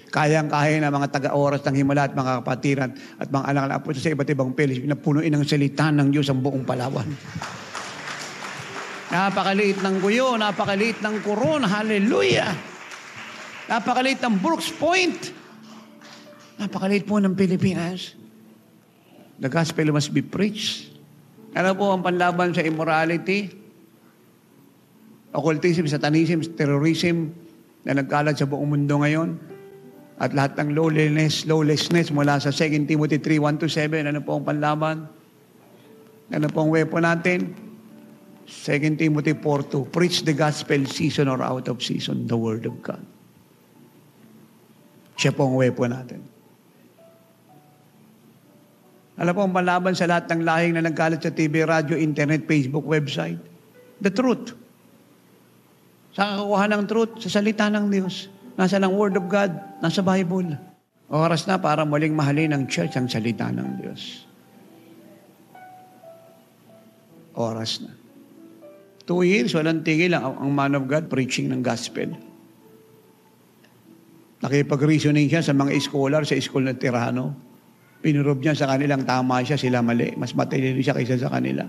Kayang-kaya na mga taga-oras ng Himala at mga kapatiran at mga anak na apo sa iba't ibang pilis na punuin ng salita ng Diyos ang buong Palawan. Napakaliit ng Guyo, napakaliit ng Coron, hallelujah! Napakaliit ng Brooks Point. Napakaliit po ng Pilipinas. The gospel must be preached. Ano po ang panlaban sa immorality? Occultism, satanism, terrorism na nagkalat sa buong mundo ngayon. At lahat ng lawlessness mula sa 2 Timothy 3:1-7. Ano po ang panlaban? Ano po ang weapon natin? 2 Timothy 4:2. Preach the gospel season or out of season, the word of God. Siya po ang weapon natin. Ano po ang panlaban sa lahat ng lahing na nagkalat sa TV, radio, internet, Facebook, website? The truth. Saan kakuha ng truth? Sa salita ng Diyos. Nasa ng Word of God. Nasa Bible. Oras na para muling mahalin ng church ang salita ng Diyos. Oras na. 2 years, walang tigil ang man of God preaching ng gospel. Nakipag-reasoning siya sa mga scholar sa school na Tirano. Pinurob niya sa kanilang tama siya, sila mali. Mas matalino siya kaysa sa kanila.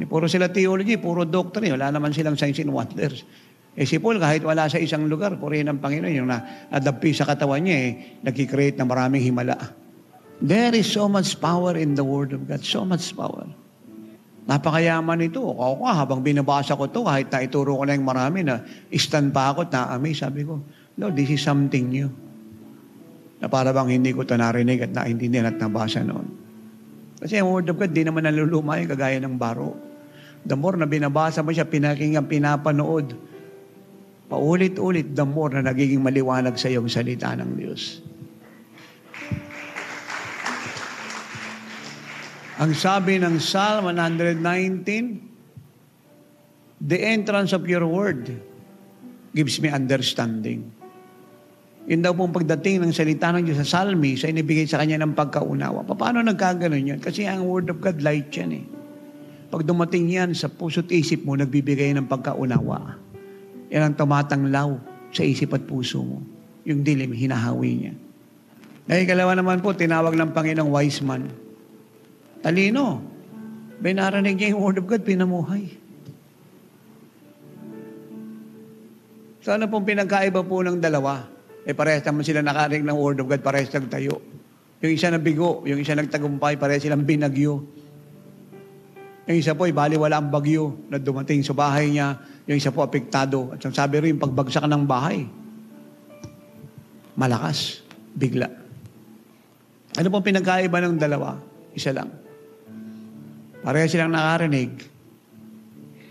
Puro sila theology, puro doctrine. Wala naman silang signs and wonders. Si Paul, kahit wala sa isang lugar, purihin ng Panginoon, yung nadampi sa katawan niya, nag-create ng maraming himala. There is so much power in the Word of God. So much power. Napakayaman ito. Ako habang binabasa ko ito, kahit naituro ko na yung marami na stand pa ako at na-amaze. Sabi ko, Lord, this is something new. Na para bang hindi ko ito narinig at naintindihan at nabasa noon. Kasi ang Word of God, di naman naluluma yung kagaya ng baro. The more na binabasa mo siya, pinakinggan, pinapanood, paulit-ulit, the more na nagiging maliwanag sa iyong salita ng Diyos. Ang sabi ng Psalm 119, the entrance of your word gives me understanding. Yun daw pong pagdating ng salita ng Diyos sa Psalmist ay inibigay sa kanya ng pagkaunawa. Paano nagkaganon yun? Kasi ang Word of God, light yan eh. Pag dumating yan sa puso't isip mo, nagbibigay ng pagkaunawa. Yan ang tumatanglaw sa isip at puso mo. Yung dilim, hinahawi niya. Ikalawa naman po, tinawag ng Panginoong wise man. Talino. Binarinig niya yung Word of God, pinamuhay. So ano pong pinagkaiba po ng dalawa? Parehas naman sila nakarinig ng Word of God, parehas nagtayo. Yung isa nabigo, yung isa nagtagumpay, parehas silang binagyo. Yung isa po, baliwala ang bagyo na dumating sa bahay niya. Yung isa po, apektado. At sabi rin, pagbagsak ng bahay, malakas, bigla. Ano pong pinagkaiba ng dalawa? Isa lang. Parehas silang nakarinig,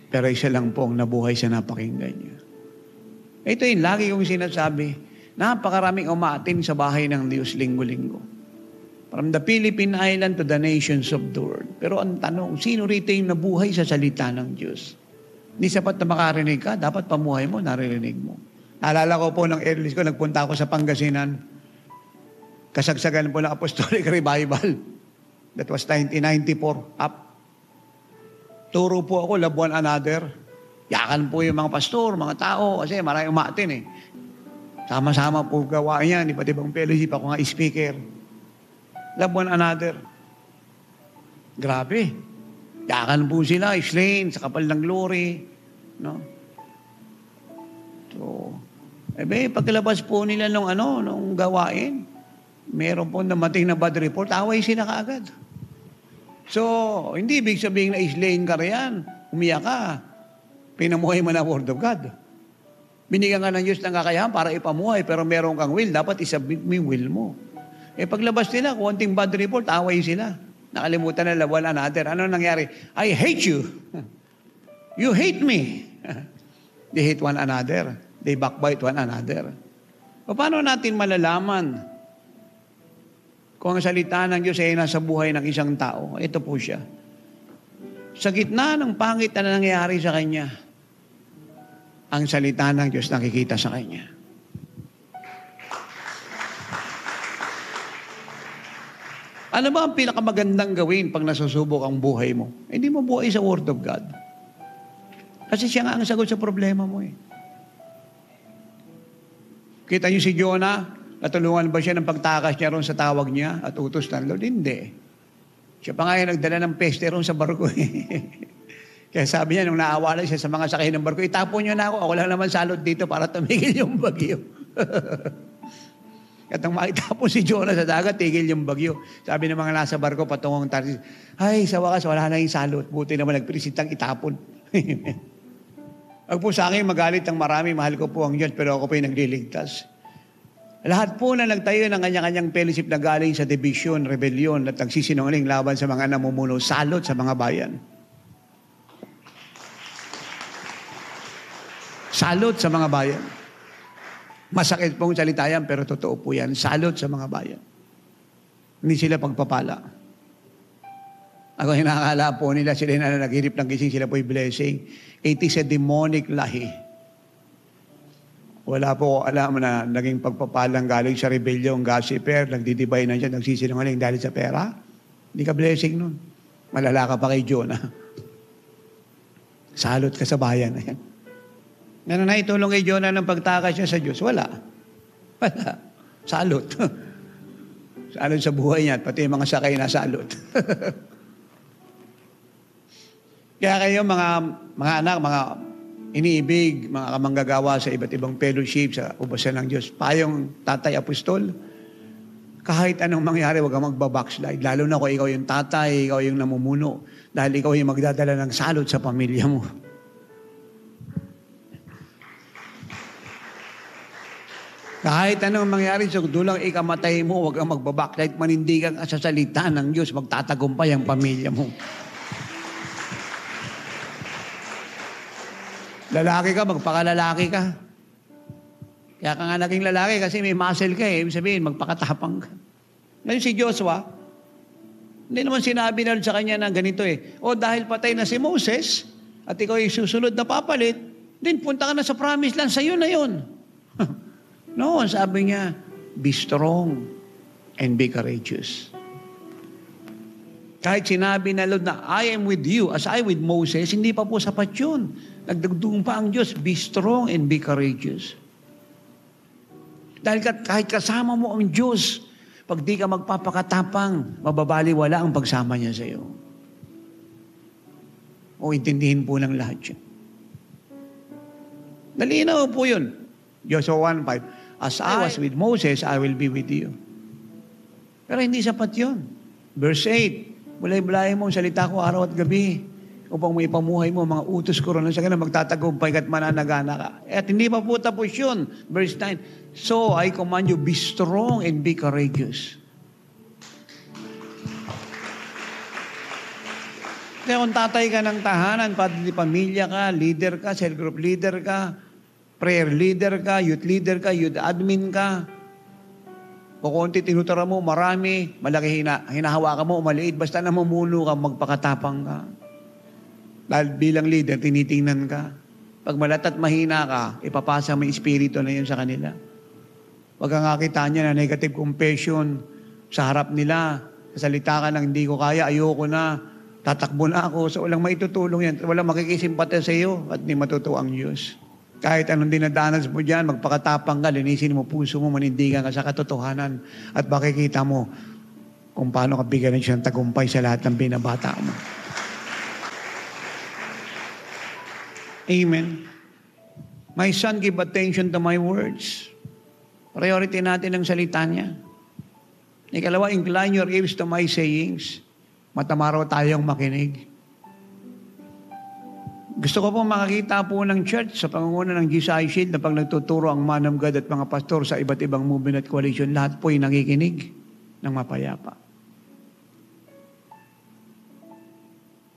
pero isa lang po ang nabuhay sa napakinggan niya. Ito yung lagi kong sinasabi, napakaraming umaatin sa bahay ng Diyos linggo-linggo. From the Philippine Island to the nations of the world. Pero ang tanong, sino rito yung nabuhay sa salita ng Diyos? Hindi sapat na makarinig ka, dapat pamuhay mo, naririnig mo. Naalala ko po ng early ko, nagpunta ako sa Pangasinan. Kasagsagan po ng Apostolic Revival. That was 1994 up. Turo po ako, love one another. Yakan po yung mga pastor, mga tao, kasi maraming umaatin eh. Sama-sama po gawain yan, iba't ibang fellowship, ako nga speaker. Love one another. Grabe. Yakan po sila, slain sa kapal ng glory. No? So, pagkalabas po nila nung gawain, meron po namating na bad report, away sila kaagad. So, hindi ibig sabihin na slain ka riyan, umiyak ka, pinamuhay mo na word of God. Binigyan ka ng Diyos ng kakayahan para ipamuhay, pero meron kang will, dapat isubmit mo yung will mo. Paglabas nila, konting bad report, away sila. Nakalimutan na one another. Ano nangyari? I hate you. You hate me. They hate one another. They backbite one another. Paano natin malalaman kung ang salita ng Diyos ay nasa buhay ng isang tao? Ito po siya. Sa gitna ng pangit na nangyayari sa kanya, ang salita ng Diyos nakikita sa kanya. Ano ba ang pinakamagandang gawin pag nasusubok ang buhay mo? Hindi mo buhay sa Word of God. Kasi siya nga ang sagot sa problema mo eh. Kita niyo si Jonah, natulungan ba siya ng pagtakas niya ron sa tawag niya at utos ng Lord? Hindi. Siya pa nga yung nagdala ng peste ron sa barko eh. Kaya sabi niya, nung naawa na siya sa mga sakay ng barko, itapon niyo na ako lang naman salot dito para tumigil yung bagyo. At nang makitapon si Jonah sa dagat, tigil yung bagyo. Sabi ng mga nasa barko patungong Tarsis, ay, sa wakas, wala na yung salot. Buti naman nagpirisitang itapon. Wag po sa akin magalit ang marami, mahal ko po ang Diyos, pero ako po yung nagliligtas. Lahat po na nagtayo ng kanya-kanyang fellowship na galing sa division, rebellion, at nagsisinungaling laban sa mga namumuno, salot sa mga bayan. Salot sa mga bayan. Masakit pong salita yan, pero totoo po yan. Salot sa mga bayan. Hindi sila pagpapala. Ako hinakala po nila, sila na naghirip ng gising, sila po'y blessing. It is a demonic lahi. Wala po alam na naging pagpapalang galing sa rebellion, gossiper, nagdidibay na siya, nagsisinungaling dahil sa pera. Hindi ka blessing nun. Malala ka pa kay Jonah. Salot ka sa bayan na yan. Ano na itulong kay Jonah ng pagtakas niya sa Diyos? Wala. Wala. Salot. Salot sa buhay niya, pati yung mga sakay na salot. Kaya kayo mga anak, mga iniibig, mga kamanggagawa sa iba't ibang fellowship sa ubasan ng Diyos, payong tatay apostol, kahit anong mangyari, huwag kang magbabackslide. Lalo na kung ikaw yung tatay, ikaw yung namumuno, dahil ikaw yung magdadala ng salot sa pamilya mo. Kahit anong mangyari sa dulang ikamatay mo, huwag kang magbabacklight, manindigan ka sa salita ng Diyos, magtatagumpay ang pamilya mo. Lalaki ka, magpakalalaki ka. Kaya ka nga naging lalaki kasi may muscle ka eh. Ibig sabihin, magpakatapang ka. Ngayon si Joshua, hindi naman sinabi na sa kanya na ganito eh. O dahil patay na si Moses, at ikaw ay susunod na papalit, din punta ka na sa promised land, sa'yo na yun. No, sabi niya, be strong and be courageous. Kahit sinabi na Lord na, I am with you as I with Moses, hindi pa po sapat yun. Nagdugtong pa ang Diyos, be strong and be courageous. Dahil kahit kasama mo ang Diyos, pag di ka magpapakatapang, mababaliwala ang pagsama niya sa iyo. O intindihin po ng lahat yun. Nalinaw po yun. Joshua 1:5, as I was with Moses, I will be with you. Pero hindi sapat yun. Verse 8, bulay-bulay mo ang salita ko araw at gabi upang may pamuhay mo, mga utos ko rin sa kanila, magtatagumpay ka't mananagana ka. At hindi pa po tapos yun. Verse 9, so I command you, be strong and be courageous. Kaya kung tatay ka ng tahanan, pamilya ka, leader ka, cell group leader ka, prayer leader ka, youth admin ka. O konti tinutara mo, marami, malaki hinahawakan mo, maliit, basta namumuno ka, magpakatapang ka. Dahil bilang leader, tinitingnan ka. Pag malat at mahina ka, ipapasa mo yung espiritu na yun sa kanila. Huwag kang nakita niya na negative compassion sa harap nila. Salita ka ng hindi ko kaya, ayoko na, tatakbo na ako. So walang maitutulong yan. Walang makikisimpatya sa iyo at hindi matutuwa ang Diyos. Kahit anong dinadanas mo dyan, magpakatapang ka, linisin mo puso mo, manindigan ka sa katotohanan. At makikita mo, kung paano ka bigyan siya ng tagumpay sa lahat ng binabata mo. Amen. My son, give attention to my words. Priority natin ang salita niya. Ikalawa, incline your ears to my sayings. Matamaraw tayong makinig. Gusto ko po makakita po ng church sa pangunguna ng GCI Shield na pag nagtuturo ang man of God at mga pastor sa iba't ibang movement at coalition, lahat po ay nakikinig ng mapayapa.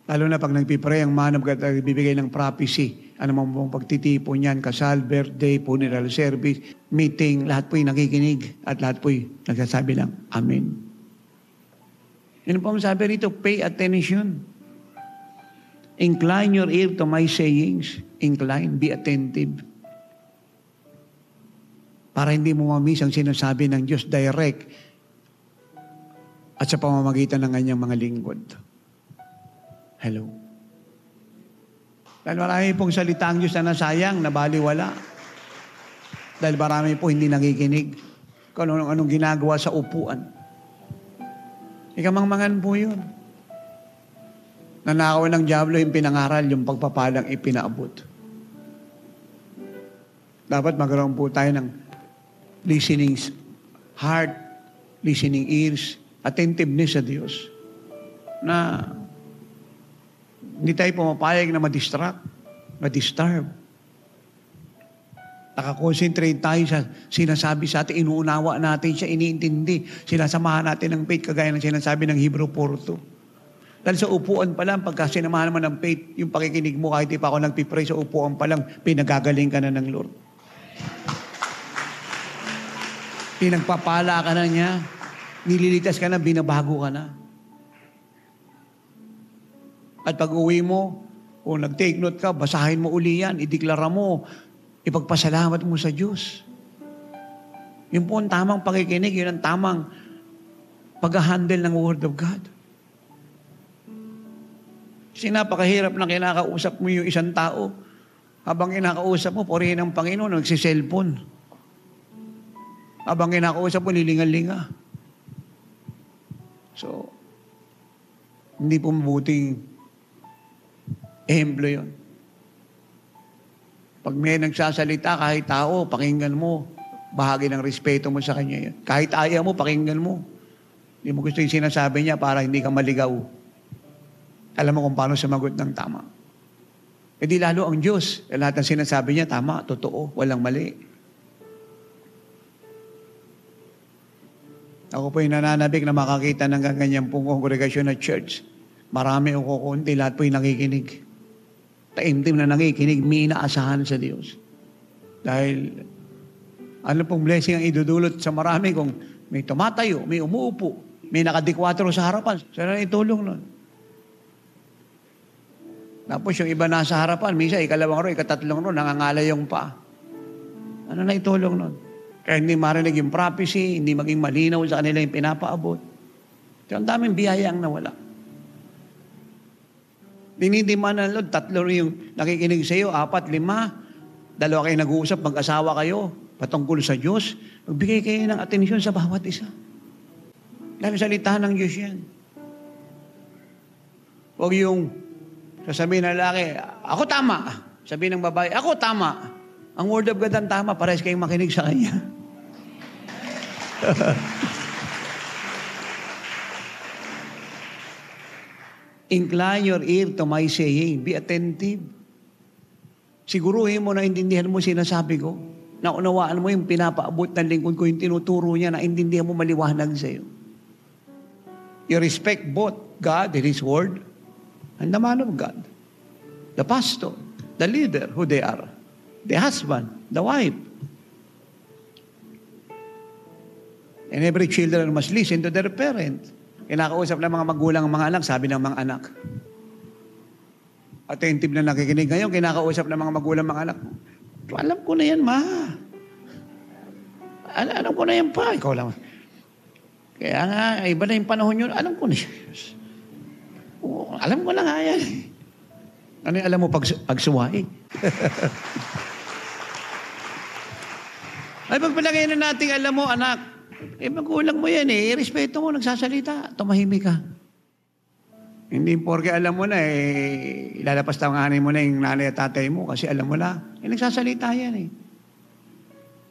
Lalo na pag nagpipray ang man of God at bibigay ng prophecy, ano mong pagtitipon niyan, kasal, birthday, funeral service, meeting, lahat po ay nakikinig at lahat po ay nagsasabi lang, Amen. Yun po ang sabi rito, pay attention. Incline your ear to my sayings. Incline, be attentive. Para hindi mo mamiss ang sinasabi ng Diyos direct at sa pamamagitan ng kanyang mga lingkod. Hello. Dahil marami pong salita ang Diyos na nasayang, nabaliwala. Dahil marami po hindi nakikinig kung anong ginagawa sa upuan. Ikamangmangan po yun. Nanakaw ng diablo yung pinangaral, yung pagpapalang ipinaabot. Dapat magkaroon po tayo ng listening heart, listening ears, attentiveness sa Diyos. Na hindi tayo pumapayag na madistract, madisturb. Nakakonsentrate tayo sa sinasabi sa atin, inuunawa natin siya, iniintindi. Sinasamahan natin ng faith, kagaya ng sinasabi ng Hebrew 4:2. Dahil sa upuan pa lang, pagka sinamahan naman ng faith, yung pakikinig mo, kahit di pa ako nagpipray, sa upuan pa lang, pinagagaling ka na ng Lord. Pinagpapala ka na niya, nililitas ka na, binabago ka na. At pag uwi mo, kung nag-take note ka, basahin mo uli yan, ideklara mo, ipagpasalamat mo sa Diyos. Yun po ang tamang pakikinig, yun ang tamang pag-handle ng Word of God. Kasi napakahirap na kinakausap mo yung isang tao. Habang kinakausap mo, purihin ang Panginoon, nagsiselfon. Habang kinakausap mo, lilingal-linga. So, hindi po mabuting ehemplo yun. Pag may nagsasalita, kahit tao, pakinggan mo. Bahagi ng respeto mo sa kanya yun. Kahit ayaw mo, pakinggan mo. Hindi mo gusto yung sinasabi niya para hindi ka maligaw. Alam mo kung paano sumagot ng tama. E di lalo ang Diyos. Lahat ng sinasabi niya, tama, totoo, walang mali. Ako po yung nananabik na makakita ng ganyan pong kongregasyon at church. Marami o kukunti, lahat po yung nakikinig. Taimtim na nakikinig, may inaasahan sa Diyos. Dahil ano pong blessing ang idudulot sa marami kung may tumatayo, may umuupo, may nakadikwatro sa harapan. Sana itulong nun. Tapos yung iba nasa harapan, minsan ikalawang row, ikatatlong row, nangangalay yung pa. Ano na itulong nun? Kaya hindi marinig yung prophecy, hindi maging malinaw sa kanila yung pinapaabot. So, ang daming biyaya ang nawala. Dinidiman ng Lord, 3 yung nakikinig sa iyo, 4, 5, 2 kayo nag-uusap, mag-asawa kayo, patungkol sa Diyos, magbigay kayo ng atensyon sa bawat isa. Dahil salita ng Diyos yan. Huwag yung sasabihin ng lalaki, ako tama. Sabihin ng babae, ako tama. Ang word of God ang tama, parehas kayong makinig sa kanya. Incline your ear to my saying. Be attentive. Siguruhin mo na intindihan mo sinasabi ko. Naunawaan mo yung pinapaabot ng lingkod ko, yung tinuturo niya, na intindihan mo maliwanag sa iyo. You respect both God and His Word and the man of God. The pastor, the leader, who they are. The husband, the wife. And every children must listen to their parents. Kinakausap ng mga magulang ang mga anak, sabi ng mga anak. Attentive na nakikinig ngayon, kinakausap ng mga magulang mga anak. Alam ko na yan, ma. Alam ko na yan pa. Ikaw lang. Kaya nga, iba na yung panahon yun. Alam ko na yan. Alam ko na nga yan. Ano yung alam mo pagsuwai? Ay, pagpalagay na natin, alam mo, anak, Magulang mo yan respeto mo, nagsasalita, tumahimik ka. Hindi porke alam mo na ilalapas tanganin mo na yung nanay at tatay mo kasi alam mo na, nagsasalita yan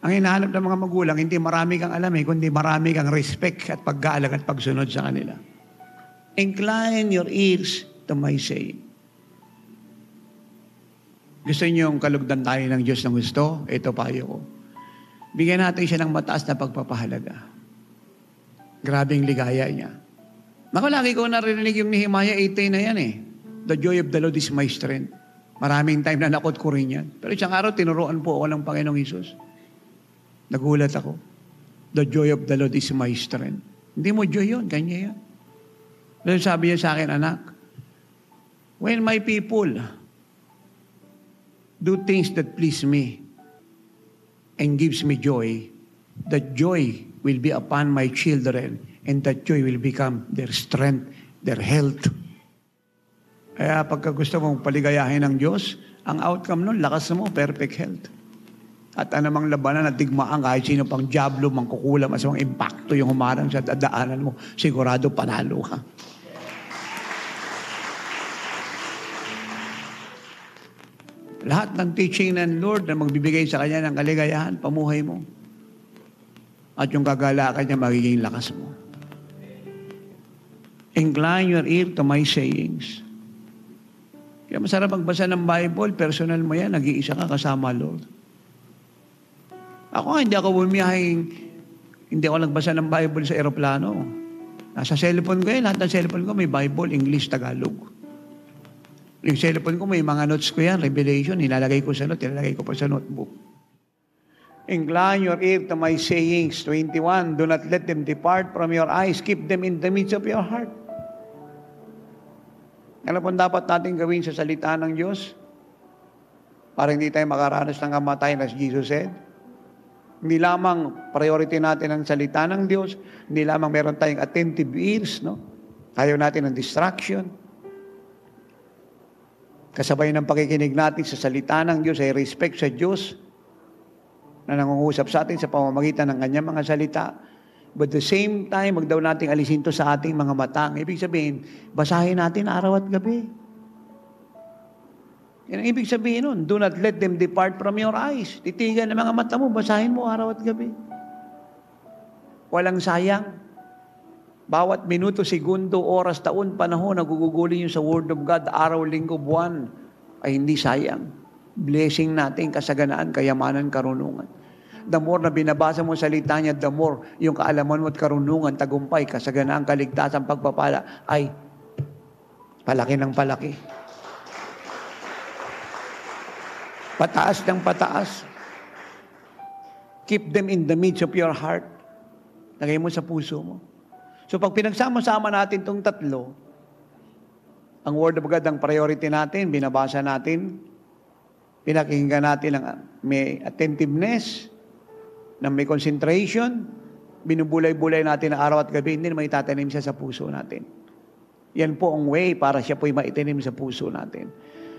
Ang hinahanap ng mga magulang, hindi marami kang alam kundi marami kang respect at paggalang at pagsunod sa kanila. Incline your ears to my saying. Gusto niyo yung kalugdan tayo ng Diyos ng gusto? Ito payo ko. Bigyan natin siya ng mataas na pagpapahalaga. Grabing ligaya niya. Naku, lagi ko narinig yung Nehemiah 18 na yan The joy of the Lord is my strength. Maraming time na nakot ko rin yan. Pero isang araw, tinuruan po ako ng Panginoong Hesus. Nagulat ako. The joy of the Lord is my strength. Hindi mo joy yun, kanya yan. Dahil sabi niya sa akin, anak, when my people do things that please me and gives me joy, that joy will be upon my children and that joy will become their strength, their health. Kaya pagka gusto mong paligayahin ng Diyos, ang outcome nun, lakas mo, perfect health. At anumang labanan at digmaan, kahit sino pang diablo, mangkukulam, masamang impacto yung humarang sa dadaanan mo, sigurado panalo ka. Lahat ng teaching ng Lord na magbibigay sa kanya ng kaligayahan, pamuhay mo. At yung kagalakan niya, magiging lakas mo. Incline your ear to my sayings. Kaya masarap magbasa ng Bible, personal mo yan, nag-iisa ka kasama Lord. Ako hindi ako bumiyahing, hindi ako nagbasa ng Bible sa aeroplano. Nasa cellphone ko lahat ng cellphone ko may Bible, English, Tagalog. Yung cellphone ko, may mga notes ko yan, Revelation, nilalagay ko sa note, nilalagay ko pa sa notebook. Incline your ear to my sayings, 21, do not let them depart from your eyes, keep them in the midst of your heart. Ano pong dapat natin gawin sa salita ng Diyos? Para hindi tayo makaranas ng kamatayan, as Jesus said. Hindi lamang priority natin ang salita ng Diyos, hindi lamang meron tayong attentive ears, Ayaw natin ng distraction. Kasabay ng pakikinig natin sa salita ng Diyos ay respect sa Diyos na nangungusap sa atin sa pamamagitan ng kanyang mga salita. But at the same time, wag daw nating alisin to sa ating mga mata. Ibig sabihin, basahin natin araw at gabi. Yan ang ibig sabihin nun. Do not let them depart from your eyes. Titigan ng mga mata mo, basahin mo araw at gabi. Walang sayang. Bawat minuto, segundo, oras, taon, panahon, nagugugulin yung sa Word of God, araw, linggo, buwan, ay hindi sayang. Blessing natin, kasaganaan, kayamanan, karunungan. The more na binabasa mo salita niya, the more yung kaalaman mo at karunungan, tagumpay, kasaganaan, kaligtasan, pagpapala, ay palaki ng palaki. Pataas ng pataas. Keep them in the midst of your heart. Lagay mo sa puso mo. So pag pinagsama-sama natin itong tatlo, ang Word of God ang priority natin, binabasa natin, pinakinggan natin ang may attentiveness, na may concentration, binubulay-bulay natin ang araw at gabi, hindi na may tatanim siya sa puso natin. Yan po ang way para siya po'y maitanim sa puso natin.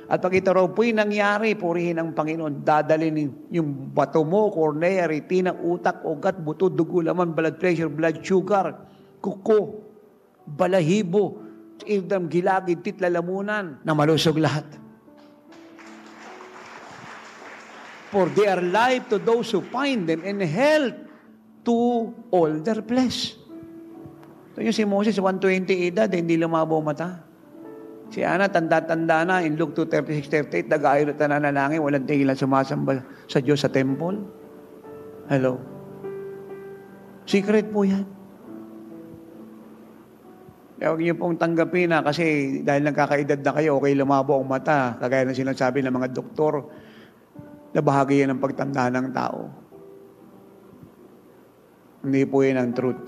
At pag ito raw po'y nangyari, purihin ang Panginoon, dadalhin yung bato mo, cornea, retina, utak, ugat, buto, dugo, laman, blood pressure, blood sugar, kuko, balahibo, eardrum, gilagid, tit, lalamunan, na malusog lahat. For they are life to those who find them and health to all their flesh. So yung si Moses, 120 edad, hindi lumabaw mata. Si Ana, tanda-tanda na, in Luke 2:36-38, nag-aayon at nananalangin, walang tigilan sumasamba sa Diyos sa temple. Hello? Secret po yan. Kaya huwag niyo pong tanggapin na kasi dahil nagkakaedad na kayo, okay lumabo ang mata. Kagaya ng sinasabi ng mga doktor, na bahagi yan ng pagtanda ng tao. Hindi po yan ang truth.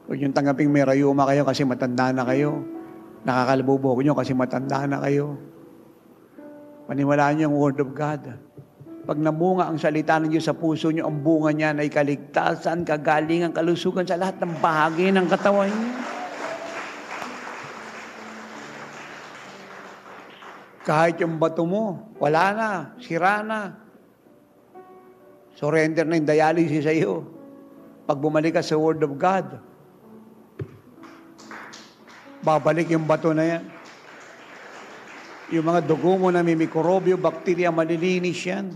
Huwag niyong tanggaping may rayuma kayo kasi matanda na kayo. Nakakalubog niyo kasi matanda na kayo. Paniwalaan niyo ang Word of God. Pag namunga ang salita ng Diyos sa puso niyo, ang bunga niyan ay kaligtasan, kagalingan, kalusugan sa lahat ng bahagi ng katawan niyo. Kahit yung bato mo, wala na, sira na. Surrender na yung dialysis sa iyo. Pag bumalik ka sa Word of God, babalik yung bato na yan. Yung mga dugo mo na may mikrobyo, bakterya, malilinis yan.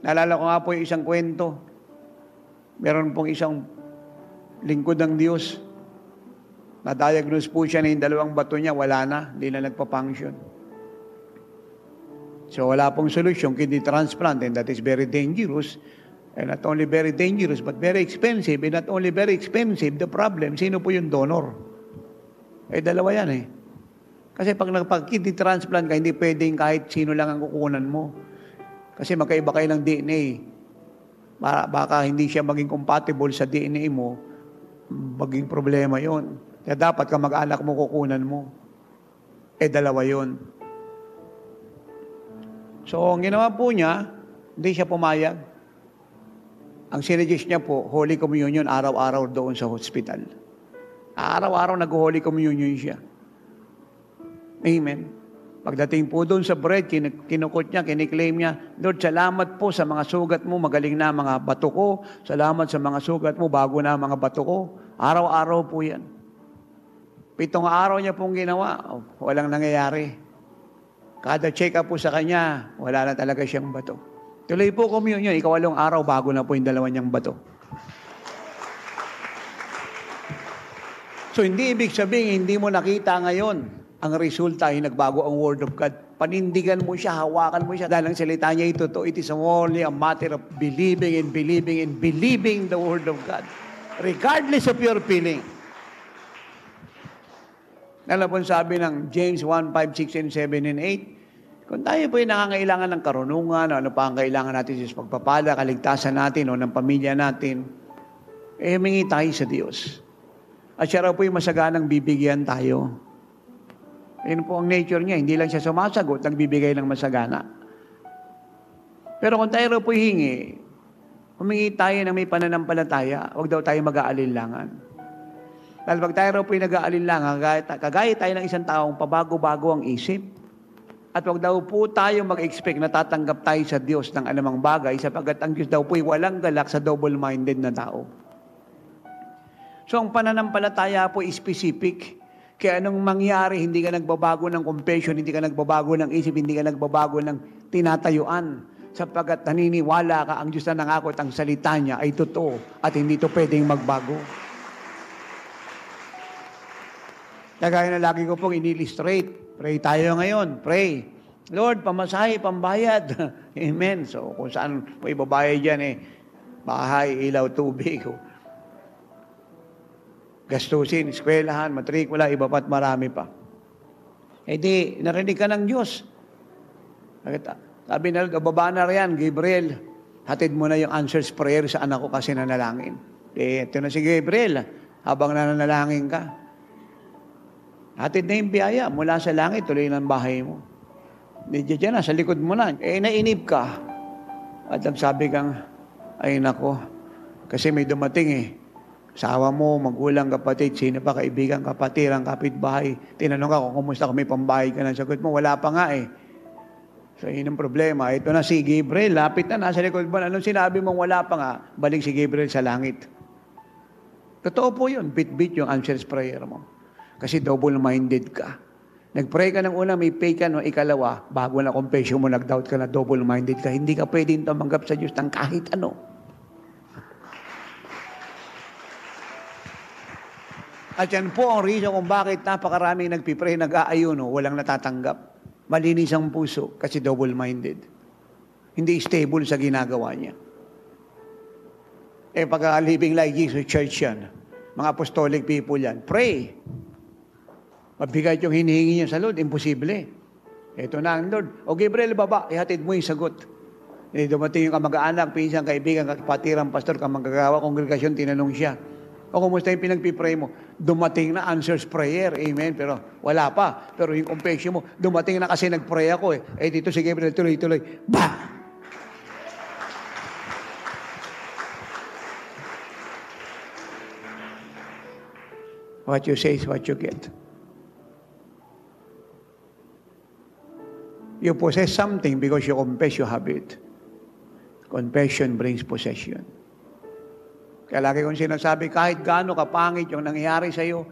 Naalala ko nga po yung isang kwento. Meron pong isang lingkod ng Diyos. Na-diagnose po siya na yung dalawang bato niya, wala na, hindi na nagpa-function. So wala pong solusyon, kidney transplant, and that is very dangerous. And not only very dangerous, but very expensive. And not only very expensive, the problem, sino po yung donor? Dalawa yan eh. Kasi pag nagpag-kidney transplant ka, hindi pwedeng kahit sino lang ang kukunan mo. Kasi magkaiba kayo ng DNA. Baka hindi siya maging compatible sa DNA mo, maging problema yon. Kaya dapat kamag-anak mo kukunan mo. Dalawa yon. So, ang ginawa po niya, hindi siya pumayag. Ang sinadjust niya po, Holy Communion, araw-araw doon sa hospital. Araw-araw nag-Holy Communion siya. Amen. Pagdating po doon sa bread, kinukot niya, kiniklaim niya, Lord, salamat po sa mga sugat mo, magaling na mga bato ko. Salamat sa mga sugat mo, bago na mga bato ko. Araw-araw po yan. 7 araw niya pong ginawa, walang nangyayari. Kada check-up po sa kanya, wala na talaga siyang bato. Tuloy po communion, 8 araw, bago na po yung 2 niyang bato. So, hindi ibig sabihin, hindi mo nakita ngayon. Ang resulta ay nagbago ang Word of God. Panindigan mo siya, hawakan mo siya. Dahil ang salita niya ito, it is only a matter of believing and believing and believing the Word of God. Regardless of your feeling. Alam po sabi ng James 1, 5, 6, and 7, and 8, kung tayo po ay nangangailangan ng karunungan, o ano pa ang kailangan natin sa pagpapala, kaligtasan natin, o ng pamilya natin, humingi tayo sa Diyos. At siya raw po yung masaganang bibigyan tayo. Yun po ang nature niya. Hindi lang siya sumasagot, nagbibigay ng masagana. Pero kung tayo raw po hingi, humingi tayo ng may pananampalataya, huwag daw tayo mag-aalinlangan. Dahil pag tayo raw po yung nag-aalinlangan, kagaya tayo ng isang taong pabago-bago ang isip, at huwag daw po tayo mag-expect na tatanggap tayo sa Diyos ng anumang bagay, sapagkat ang Diyos daw po ay walang galak sa double-minded na tao. So ang pananampalataya po is specific. Kaya anong mangyari, hindi ka nagbabago ng confession, hindi ka nagbabago ng isip, hindi ka nagbabago ng tinatayuan. Sapagkat naniniwala ka, ang Diyos na nangako at ang salita niya ay totoo at hindi ito pwedeng magbago. Kagaya na lagi ko pong in-illustrate. Pray tayo ngayon. Pray. Lord, pamasahe, pambayad. Amen. So kung saan mo ibabayad dyan bahay, ilaw, tubig. Gastusin, eskwelahan, matrikula, iba pa't marami pa. Di, narinig ka ng Diyos. Sabi na, baba na riyan, Gabriel, hatid mo na yung answers prayer sa anak ko kasi nanalangin. Ito na si Gabriel, habang nananalangin ka. Hatid na yung biyaya mula sa langit, tuloy ng bahay mo. Diyan na, sa likod mo na. Nainip ka. At sabi kang, ay nako, kasi may dumating asawa mo, magulang, kapatid, sino pa, kaibigan, kapatiran, kapitbahay. Tinanong ka kung kumusta, kung may pambahay ka na. Sagot mo, wala pa nga So, yun ang problema. Ito na si Gabriel, lapit na, nasa likod mo. Anong sinabi mong wala pa nga? Balik si Gabriel sa langit. Totoo po yun. Bit-bit yung answers prayer mo. Kasi double-minded ka. Nag-pray ka ng una, may pay ka ng ikalawa, bago na confession mo, nag-doubt ka na double-minded ka. Hindi ka pwedeng tumanggap sa Diyos ng kahit ano. At yan po ang reason kung bakit napakaraming nagpipray, nag-aayuno, walang natatanggap. Malinis ang puso kasi double-minded. Hindi stable sa ginagawa niya. Pagka-living like Jesus Church yan, mga apostolic people yan, pray. Mabigat yung hinihingi niya sa Lord, imposible. Ito na ang Lord. O Gabriel, baba, ihatid mo yung sagot. Dumating yung kamag-anak, pinsang kaibigan, kapatiran, pastor, kamag-agawa, kongregasyon, tinanong siya. O kumusta yung pinagpipray mo? Dumating na answers prayer. Amen. Pero wala pa. Pero yung confession mo, dumating na kasi nagpray ako dito si Gabriel, tuloy-tuloy. Bah! What you say is what you get. You possess something because you confess you have it. Confession brings possession. Kaya lagi kong sinasabi, kahit gaano kapangit yung nangyayari sa iyo,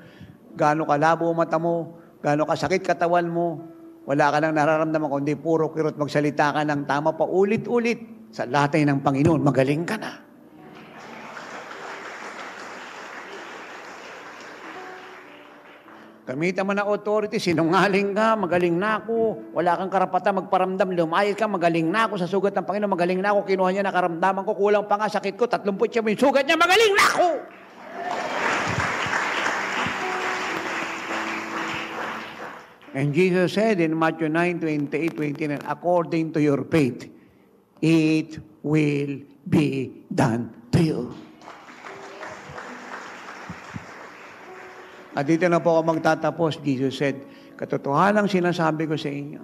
gaano kalabo mata mo, gaano kasakit katawan mo, wala ka nang nararamdaman kundi puro kirot magsalita ka ng tama pa ulit-ulit. Sa latay ng Panginoon, magaling ka na. Gamitan mo ng authority, sinungaling ka, magaling na ako, wala kang karapatan magparamdam, lumayas ka, magaling na ako sa sugat ng Panginoon, magaling na ako, kinuha niya na karamdaman ko, kulang pa nga sakit ko, 30 siya yung sugat niya, magaling na ako! And Jesus said in Matthew 9:28-29, according to your faith, it will be done to you. At dito na po ako magtatapos. Jesus said, katotohanang sinasabi ko sa inyo,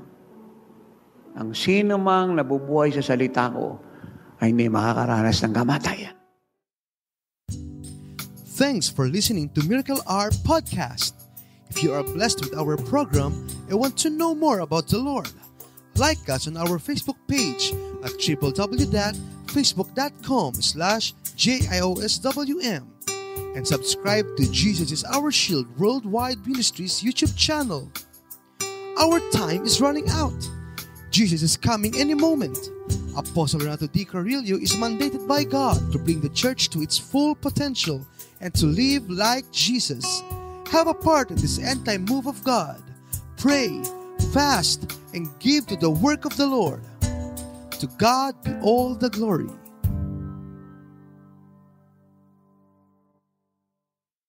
ang sino mang nabubuhay sa salita ko ay hindi makakaranas ng kamatayan. Thanks for listening to Miracle Hour Podcast. If you are blessed with our program and want to know more about the Lord, like us on our Facebook page at www.facebook.com/JIOSWM and subscribe to Jesus is Our Shield Worldwide Ministries YouTube channel. Our time is running out. Jesus is coming any moment. Apostle Renato D. Carrillo is mandated by God to bring the church to its full potential and to live like Jesus. Have a part in this end-time move of God. Pray, fast, and give to the work of the Lord. To God be all the glory.